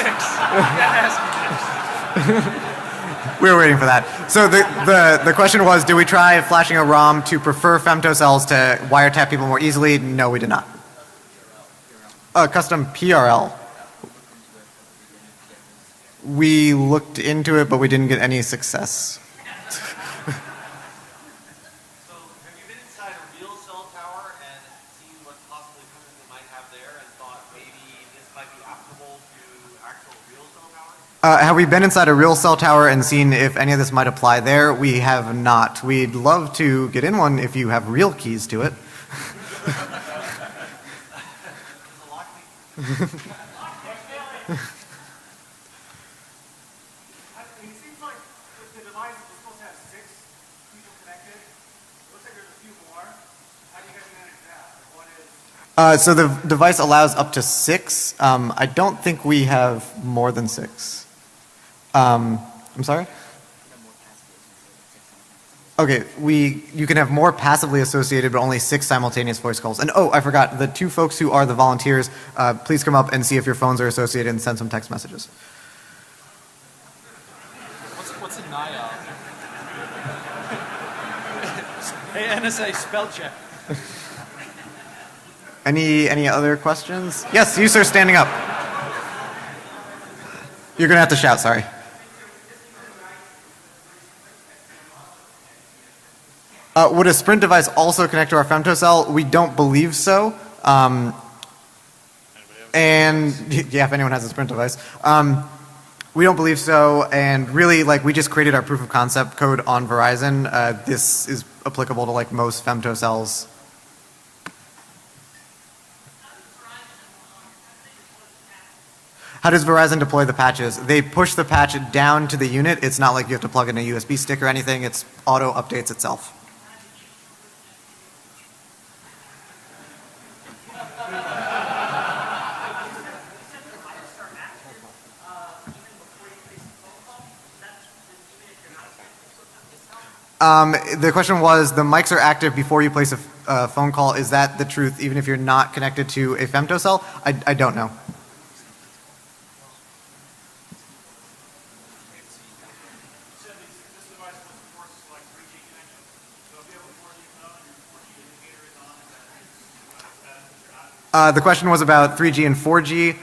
We were waiting for that. So the question was, did we try flashing a ROM to prefer femtocells to wiretap people more easily? No, we did not. Custom PRL. We looked into it, but we didn't get any success. Have we been inside a real cell tower and seen if any of this might apply there? We have not. We'd love to get in one if you have real keys to it. So the device allows up to 6. I don't think we have more than 6. I'm sorry? Okay, you can have more passively associated, but only 6 simultaneous voice calls. And oh, I forgot, the 2 folks who are the volunteers, please come up and see if your phones are associated and send some text messages. What's a NIOB? Hey, NSA, spell check. Any other questions? Yes, you sir, standing up. You're gonna have to shout, sorry. Would a Sprint device also connect to our femtocell? We don't believe so. And yeah, if anyone has a Sprint device. We don't believe so, and really, like, we just created our proof of concept code on Verizon. This is applicable to like most femtocells. How does Verizon deploy the patches? They push the patch down to the unit. It's not like you have to plug in a USB stick or anything. It's auto updates itself. The question was, the mics are active before you place a phone call. Is that the truth even if you're not connected to a femtocell? I don't know. The question was about 3G and 4G.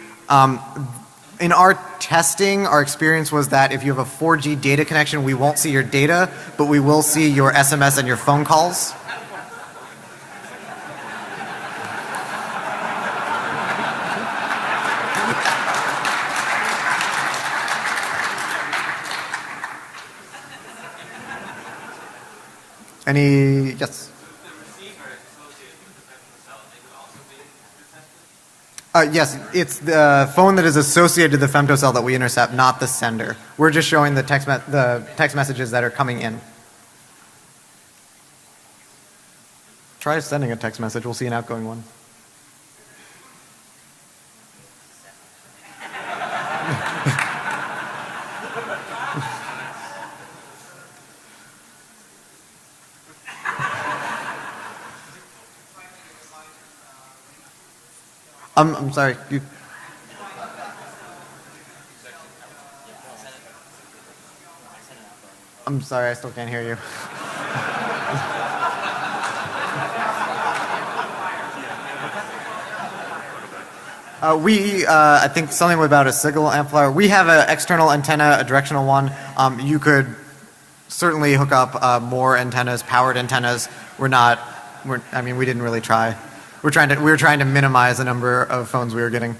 In our testing, our experience was that if you have a 4G data connection, we won't see your data, but we will see your SMS and your phone calls. Yes? Yes, it's the phone that is associated to the femtocell that we intercept, not the sender. We're just showing the text messages that are coming in. Try sending a text message. We'll see an outgoing one. I'm sorry. I'm sorry, I still can't hear you. I think something about a signal amplifier. We have an external antenna, a directional one. You could certainly hook up more antennas, powered antennas. We didn't really try. We were trying to minimize the number of phones we were getting.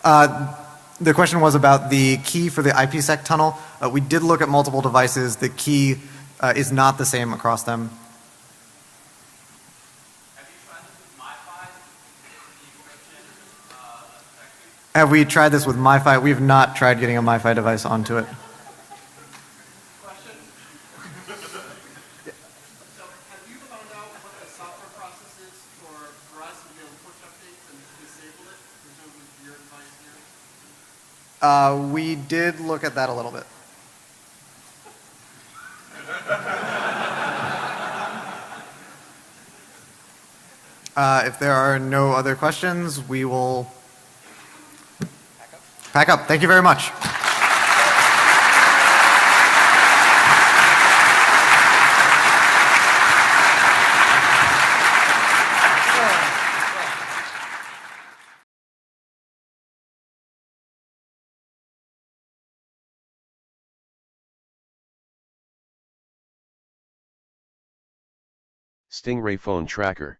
The question was about the key for the IPsec tunnel. We did look at multiple devices. The key is not the same across them. Have we tried this with MiFi? We have not tried getting a MiFi device onto it. So have you found out what the software process is for us to be able to push updates and disable it, presumably with your device here? We did look at that a little bit. If there are no other questions, we will pack up. Thank you very much. Stingray phone tracker.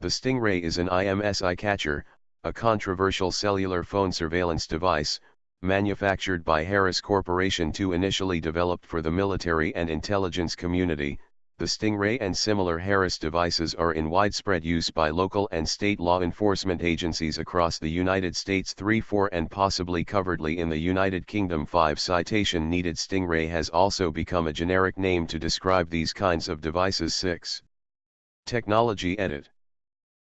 The Stingray is an IMSI catcher, a controversial cellular phone surveillance device, manufactured by Harris Corporation to initially developed for the military and intelligence community. The Stingray and similar Harris devices are in widespread use by local and state law enforcement agencies across the United States. 3, 4 and possibly covertly in the United Kingdom. 5 citation needed. Stingray has also become a generic name to describe these kinds of devices. 6. Technology edit.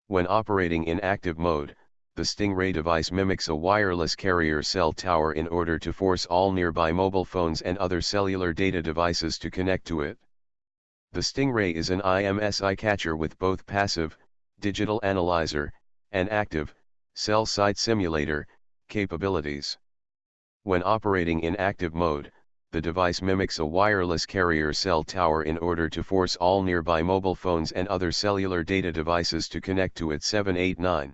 When operating in active mode, the Stingray device mimics a wireless carrier cell tower in order to force all nearby mobile phones and other cellular data devices to connect to it. The Stingray is an IMSI catcher with both passive, digital analyzer, and active, cell site simulator, capabilities. When operating in active mode, the device mimics a wireless carrier cell tower in order to force all nearby mobile phones and other cellular data devices to connect to it. 7, 8, 9.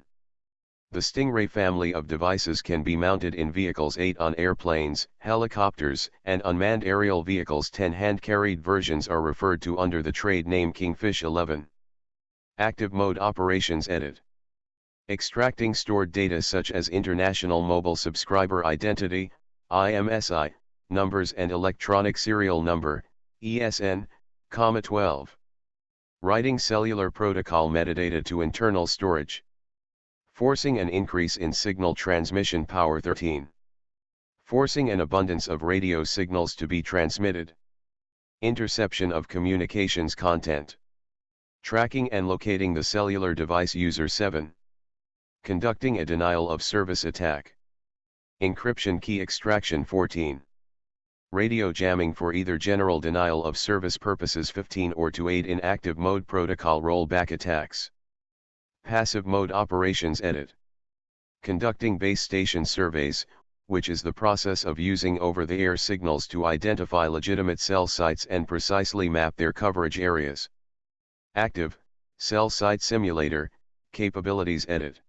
The Stingray family of devices can be mounted in vehicles. 8 on airplanes, helicopters, and unmanned aerial vehicles. 10 hand-carried versions are referred to under the trade name Kingfish. 11. Active mode operations edit. Extracting stored data such as international mobile subscriber identity, IMSI, numbers and electronic serial number, ESN, 12. Writing cellular protocol metadata to internal storage. Forcing an increase in signal transmission power. 13. Forcing an abundance of radio signals to be transmitted. Interception of communications content. Tracking and locating the cellular device user. 7. Conducting a denial of service attack. Encryption key extraction. 14. Radio jamming for either general denial of service purposes. 15 or to aid in active mode protocol rollback attacks. Passive mode operations edit. Conducting base station surveys, which is the process of using over-the-air signals to identify legitimate cell sites and precisely map their coverage areas. Active, cell site simulator, capabilities edit.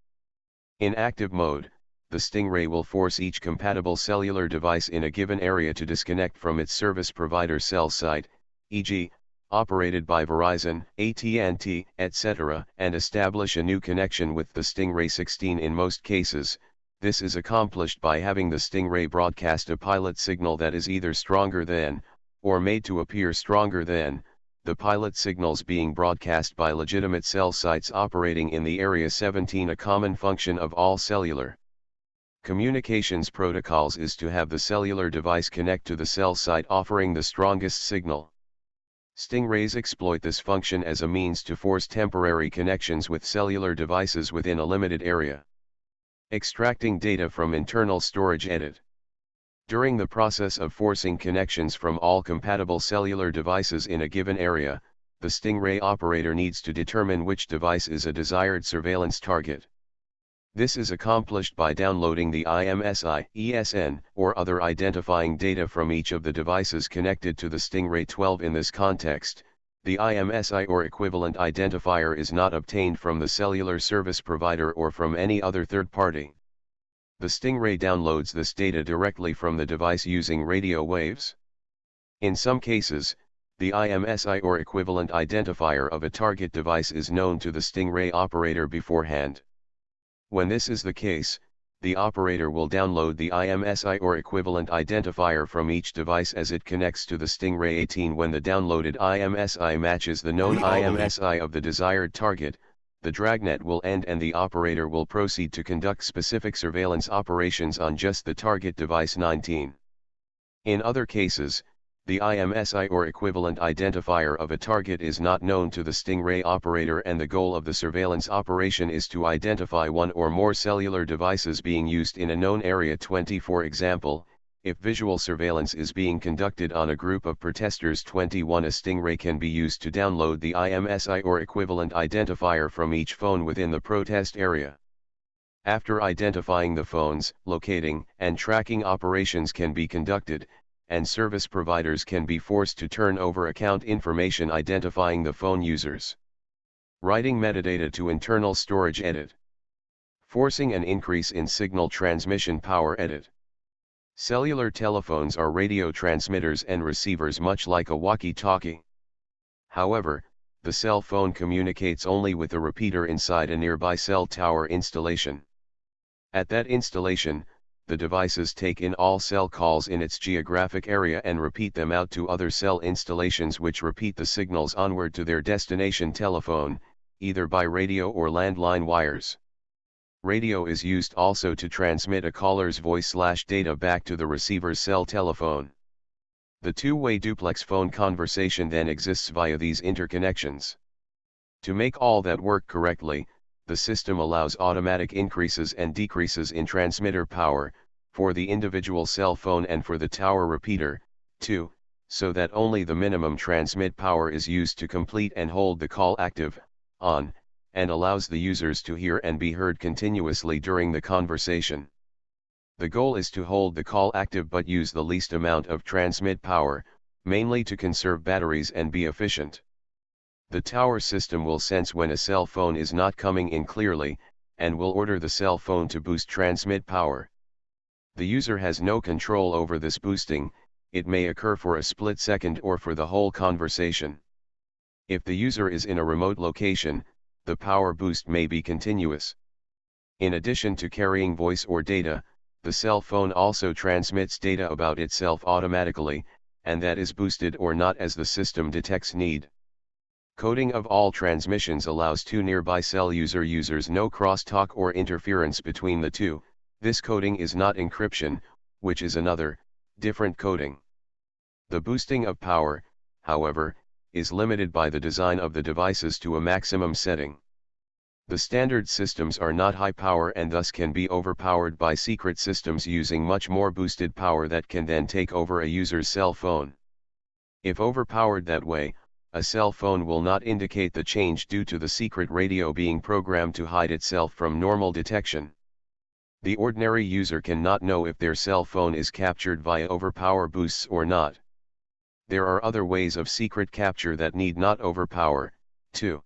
In active mode, the Stingray will force each compatible cellular device in a given area to disconnect from its service provider cell site, e.g., operated by Verizon, AT&T, etc., and establish a new connection with the Stingray. 16 In most cases, this is accomplished by having the Stingray broadcast a pilot signal that is either stronger than, or made to appear stronger than, the pilot signals being broadcast by legitimate cell sites operating in the Area 17. A common function of all cellular communications protocols is to have the cellular device connect to the cell site offering the strongest signal. Stingrays exploit this function as a means to force temporary connections with cellular devices within a limited area. Extracting data from internal storage. Edit. During the process of forcing connections from all compatible cellular devices in a given area, the Stingray operator needs to determine which device is a desired surveillance target. This is accomplished by downloading the IMSI, ESN, or other identifying data from each of the devices connected to the Stingray 12. In this context, the IMSI or equivalent identifier is not obtained from the cellular service provider or from any other third party. The Stingray downloads this data directly from the device using radio waves. In some cases, the IMSI or equivalent identifier of a target device is known to the Stingray operator beforehand. When this is the case, the operator will download the IMSI or equivalent identifier from each device as it connects to the Stingray 18. When the downloaded IMSI matches the known IMSI of the desired target, the dragnet will end and the operator will proceed to conduct specific surveillance operations on just the target device 19. In other cases, the IMSI or equivalent identifier of a target is not known to the Stingray operator and the goal of the surveillance operation is to identify one or more cellular devices being used in a known area. 20. For example, if visual surveillance is being conducted on a group of protesters. 21. A Stingray can be used to download the IMSI or equivalent identifier from each phone within the protest area. After identifying the phones, locating and tracking operations can be conducted, and service providers can be forced to turn over account information identifying the phone users. Writing metadata to internal storage. Edit. Forcing an increase in signal transmission power. Edit. Cellular telephones are radio transmitters and receivers much like a walkie-talkie. However, the cell phone communicates only with a repeater inside a nearby cell tower installation. At that installation, the devices take in all cell calls in its geographic area and repeat them out to other cell installations which repeat the signals onward to their destination telephone, either by radio or landline wires. Radio is used also to transmit a caller's voice/data back to the receiver's cell telephone. The two-way duplex phone conversation then exists via these interconnections. To make all that work correctly, the system allows automatic increases and decreases in transmitter power, for the individual cell phone and for the tower repeater, too, so that only the minimum transmit power is used to complete and hold the call active, on, and allows the users to hear and be heard continuously during the conversation. The goal is to hold the call active but use the least amount of transmit power, mainly to conserve batteries and be efficient. The tower system will sense when a cell phone is not coming in clearly, and will order the cell phone to boost transmit power. The user has no control over this boosting, it may occur for a split second or for the whole conversation. If the user is in a remote location, the power boost may be continuous. In addition to carrying voice or data, the cell phone also transmits data about itself automatically, and that is boosted or not as the system detects need. Coding of all transmissions allows two nearby cell users no crosstalk or interference between the two. This coding is not encryption, which is another, different coding. The boosting of power, however, is limited by the design of the devices to a maximum setting. The standard systems are not high power and thus can be overpowered by secret systems using much more boosted power that can then take over a user's cell phone. If overpowered that way, a cell phone will not indicate the change due to the secret radio being programmed to hide itself from normal detection. The ordinary user cannot know if their cell phone is captured via overpower boosts or not. There are other ways of secret capture that need not overpower, too.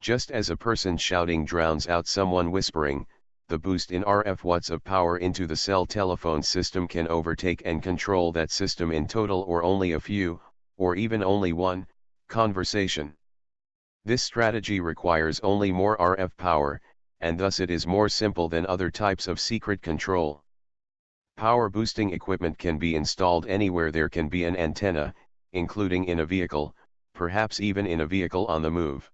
Just as a person shouting drowns out someone whispering, the boost in RF watts of power into the cell telephone system can overtake and control that system in total or only a few, or even only one, conversation. This strategy requires only more RF power, and thus it is more simple than other types of secret control. Power boosting equipment can be installed anywhere there can be an antenna, including in a vehicle, perhaps even in a vehicle on the move.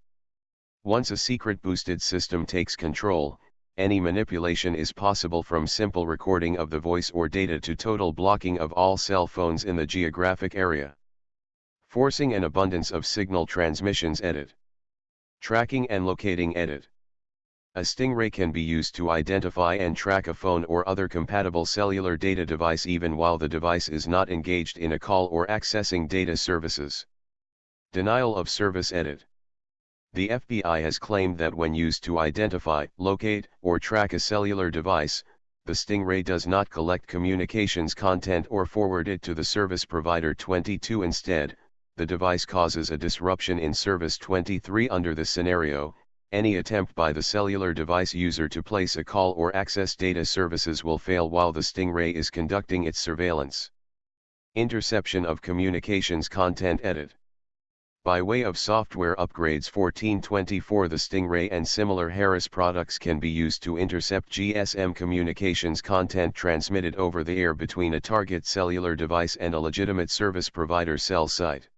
Once a secret boosted system takes control, any manipulation is possible, from simple recording of the voice or data to total blocking of all cell phones in the geographic area. Forcing an abundance of signal transmissions. Edit. Tracking and locating. Edit. A Stingray can be used to identify and track a phone or other compatible cellular data device even while the device is not engaged in a call or accessing data services. Denial of service. Edit. The FBI has claimed that when used to identify, locate, or track a cellular device, the Stingray does not collect communications content or forward it to the service provider. 22 Instead, the device causes a disruption in service. 23 Under this scenario, any attempt by the cellular device user to place a call or access data services will fail while the Stingray is conducting its surveillance. Interception of communications content. Edit. By way of software upgrades. 1424 The Stingray and similar Harris products can be used to intercept GSM communications content transmitted over the air between a target cellular device and a legitimate service provider cell site.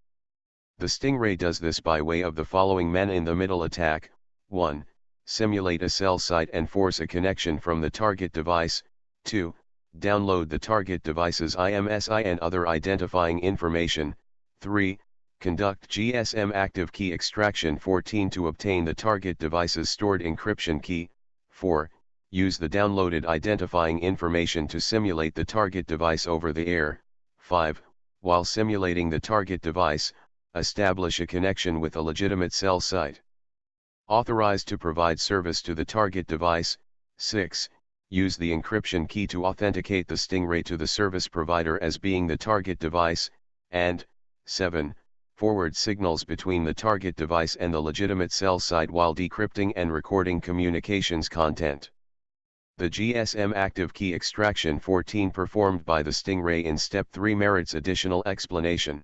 The Stingray does this by way of the following man-in-the-middle attack. 1. Simulate a cell site and force a connection from the target device. 2. Download the target device's IMSI and other identifying information. 3. Conduct GSM active key extraction. 14 To obtain the target device's stored encryption key. 4. Use the downloaded identifying information to simulate the target device over the air. 5. While simulating the target device, establish a connection with a legitimate cell site authorized to provide service to the target device. 6. Use the encryption key to authenticate the Stingray to the service provider as being the target device. And 7. Forward signals between the target device and the legitimate cell site while decrypting and recording communications content. The GSM active key extraction 14 performed by the Stingray in Step 3 merits additional explanation.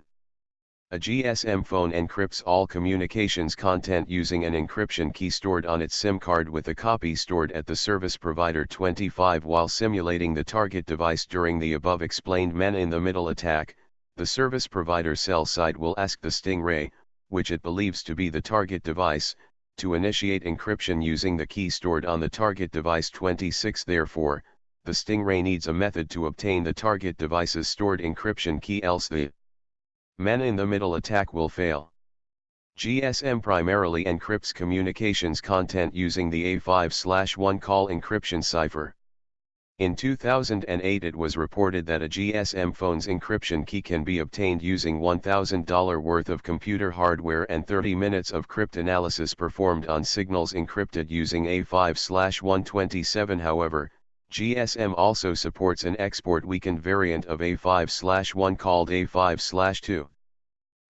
A GSM phone encrypts all communications content using an encryption key stored on its SIM card with a copy stored at the service provider. 25 While simulating the target device during the above explained man-in-the-middle attack, the service provider cell site will ask the Stingray, which it believes to be the target device, to initiate encryption using the key stored on the target device. 26 Therefore, the Stingray needs a method to obtain the target device's stored encryption key, else the man-in-the-middle attack will fail. GSM primarily encrypts communications content using the A5/1 call encryption cipher. In 2008 it was reported that a GSM phone's encryption key can be obtained using $1,000 worth of computer hardware and 30 minutes of cryptanalysis performed on signals encrypted using A5/127. However, GSM also supports an export weakened variant of A5/1 called A5/2.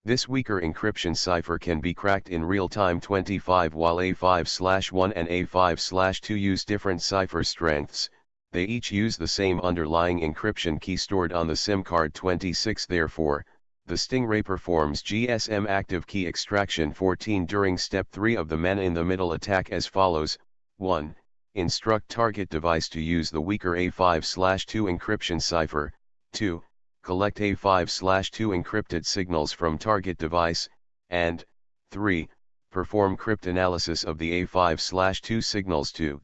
This weaker encryption cipher can be cracked in real time. 25 While A5/1 and A5/2 use different cipher strengths, they each use the same underlying encryption key stored on the SIM card. 26 Therefore, the Stingray performs GSM active key extraction 14 during Step 3 of the man-in-the-middle attack as follows. 1. Instruct target device to use the weaker A5/2 encryption cipher. 2. Collect A5/2 encrypted signals from target device, and 3. Perform cryptanalysis of the A5/2 signals to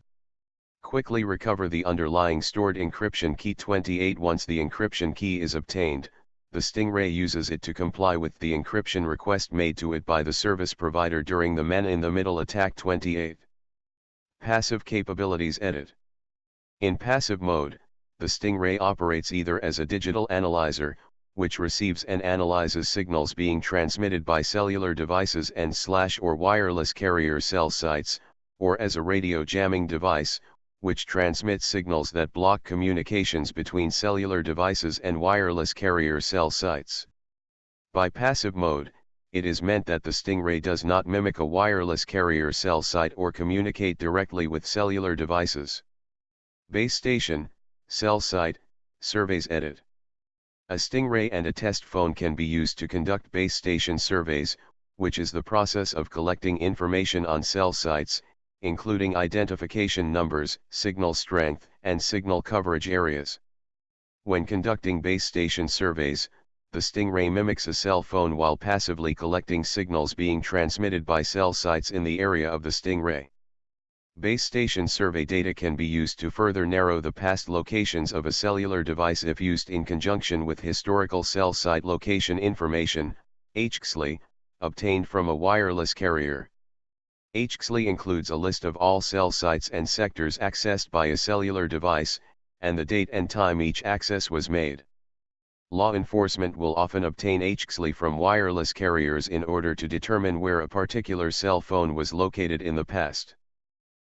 quickly recover the underlying stored encryption key. 28 Once the encryption key is obtained, the Stingray uses it to comply with the encryption request made to it by the service provider during the man-in-the-middle attack. 28. Passive capabilities. Edit. In passive mode, the Stingray operates either as a digital analyzer, which receives and analyzes signals being transmitted by cellular devices and/or wireless carrier cell sites, or as a radio jamming device, which transmits signals that block communications between cellular devices and wireless carrier cell sites. By passive mode, it is meant that the Stingray does not mimic a wireless carrier cell site or communicate directly with cellular devices. Base station, cell site, surveys. Edit. A Stingray and a test phone can be used to conduct base station surveys, which is the process of collecting information on cell sites, including identification numbers, signal strength, and signal coverage areas. When conducting base station surveys, the Stingray mimics a cell phone while passively collecting signals being transmitted by cell sites in the area of the Stingray. Base station survey data can be used to further narrow the past locations of a cellular device if used in conjunction with historical cell site location information, HXLI, obtained from a wireless carrier. HXLI includes a list of all cell sites and sectors accessed by a cellular device, and the date and time each access was made. Law enforcement will often obtain HXLI from wireless carriers in order to determine where a particular cell phone was located in the past.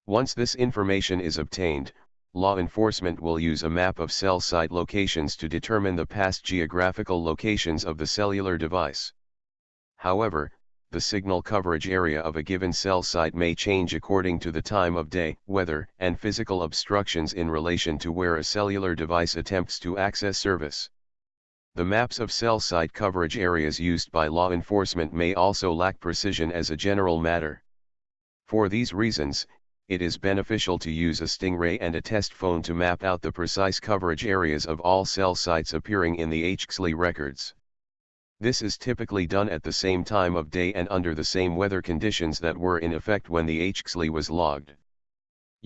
Once this information is obtained, law enforcement will use a map of cell site locations to determine the past geographical locations of the cellular device. However, the signal coverage area of a given cell site may change according to the time of day, weather, and physical obstructions in relation to where a cellular device attempts to access service. The maps of cell site coverage areas used by law enforcement may also lack precision as a general matter. For these reasons, it is beneficial to use a Stingray and a test phone to map out the precise coverage areas of all cell sites appearing in the HXLI records. This is typically done at the same time of day and under the same weather conditions that were in effect when the HXLI was logged.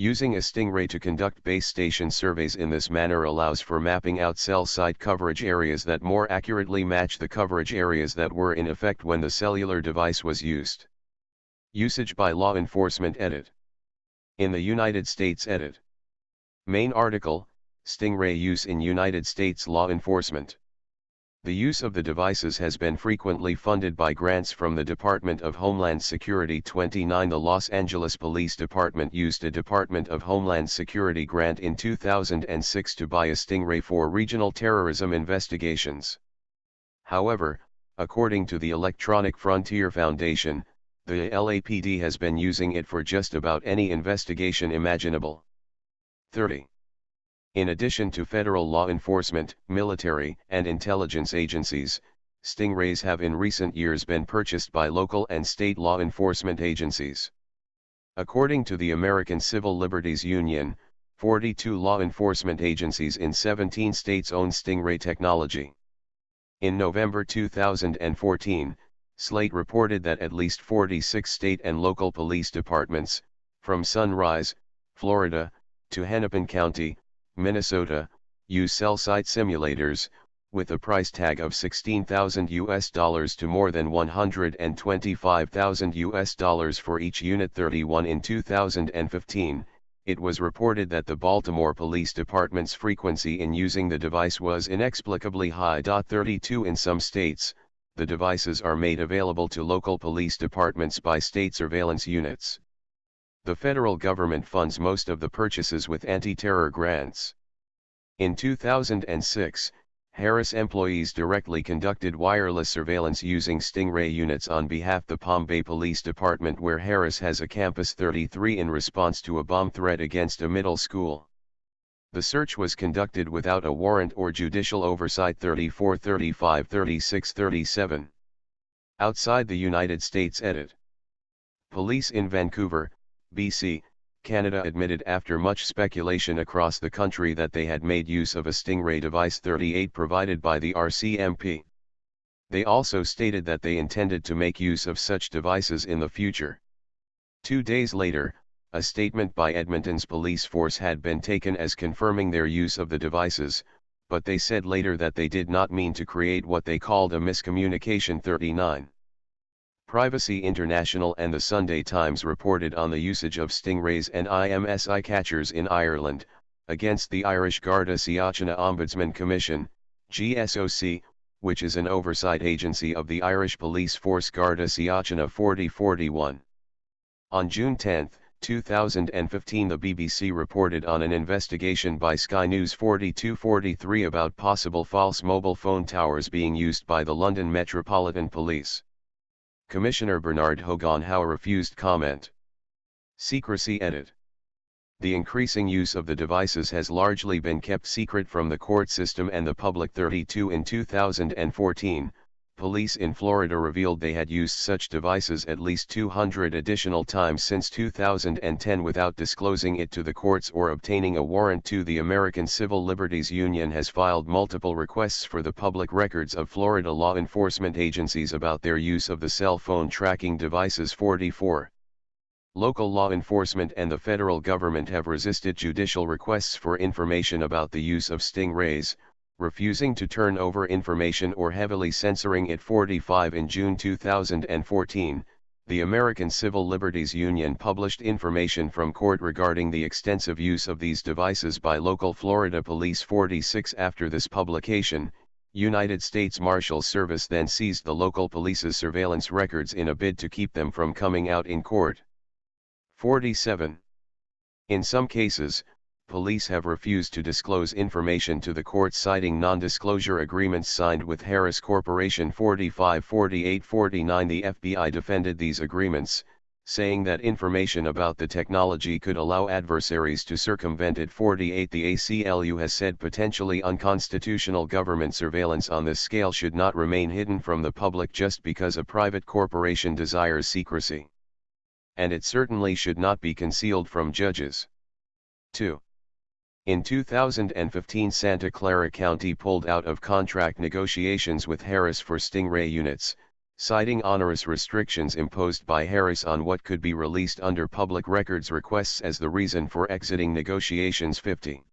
Using a Stingray to conduct base station surveys in this manner allows for mapping out cell site coverage areas that more accurately match the coverage areas that were in effect when the cellular device was used. Usage by law enforcement. Edit. In the United States. Edit. Main article, Stingray use in United States law enforcement. The use of the devices has been frequently funded by grants from the Department of Homeland Security. 29 The Los Angeles Police Department used a Department of Homeland Security grant in 2006 to buy a Stingray for regional terrorism investigations. However, according to the Electronic Frontier Foundation, the LAPD has been using it for just about any investigation imaginable. 30. In addition to federal law enforcement, military, and intelligence agencies, Stingrays have in recent years been purchased by local and state law enforcement agencies. According to the American Civil Liberties Union, 42 law enforcement agencies in 17 states own Stingray technology. In November 2014, Slate reported that at least 46 state and local police departments, from Sunrise, Florida, to Hennepin County, Minnesota, use cell site simulators, with a price tag of $16,000 to more than $125,000 for each unit. 31 In 2015, it was reported that the Baltimore Police Department's frequency in using the device was inexplicably high. 32 In some states, the devices are made available to local police departments by state surveillance units. The federal government funds most of the purchases with anti-terror grants. In 2006, Harris employees directly conducted wireless surveillance using Stingray units on behalf of the Palm Bay Police Department, where Harris has a campus. 33 In response to a bomb threat against a middle school. The search was conducted without a warrant or judicial oversight. 34, 35, 36, 37. Outside the United States. Edit. Police in Vancouver, BC, Canada admitted after much speculation across the country that they had made use of a Stingray device. 38 Provided by the RCMP. They also stated that they intended to make use of such devices in the future. 2 days later, a statement by Edmonton's police force had been taken as confirming their use of the devices, but they said later that they did not mean to create what they called a miscommunication. 39. Privacy International and the Sunday Times reported on the usage of Stingrays and IMSI catchers in Ireland, against the Irish Garda Síochána Ombudsman Commission, GSOC, which is an oversight agency of the Irish police force. Garda Síochána 4041. On June 10, 2015, the BBC reported on an investigation by Sky News 4243 about possible false mobile phone towers being used by the London Metropolitan Police. Commissioner Bernard Hogan-Howe refused comment. Secrecy. Edit. The increasing use of the devices has largely been kept secret from the court system and the public. 32 In 2014, police in Florida revealed they had used such devices at least 200 additional times since 2010 without disclosing it to the courts or obtaining a warrant to. The American Civil Liberties Union has filed multiple requests for the public records of Florida law enforcement agencies about their use of the cell phone tracking devices. 44. Local law enforcement and the federal government have resisted judicial requests for information about the use of stingrays, refusing to turn over information or heavily censoring it. 45. In June 2014, the American Civil Liberties Union published information from court regarding the extensive use of these devices by local Florida police. 46. After this publication, United States Marshals Service then seized the local police's surveillance records in a bid to keep them from coming out in court. 47. In some cases, police have refused to disclose information to the court, citing non-disclosure agreements signed with Harris Corporation. 45. 48. 49. The FBI defended these agreements, saying that information about the technology could allow adversaries to circumvent it. 48. The ACLU has said potentially unconstitutional government surveillance on this scale should not remain hidden from the public just because a private corporation desires secrecy. And it certainly should not be concealed from judges. 2. In 2015, Santa Clara County pulled out of contract negotiations with Harris for Stingray units, citing onerous restrictions imposed by Harris on what could be released under public records requests as the reason for exiting negotiations. 50.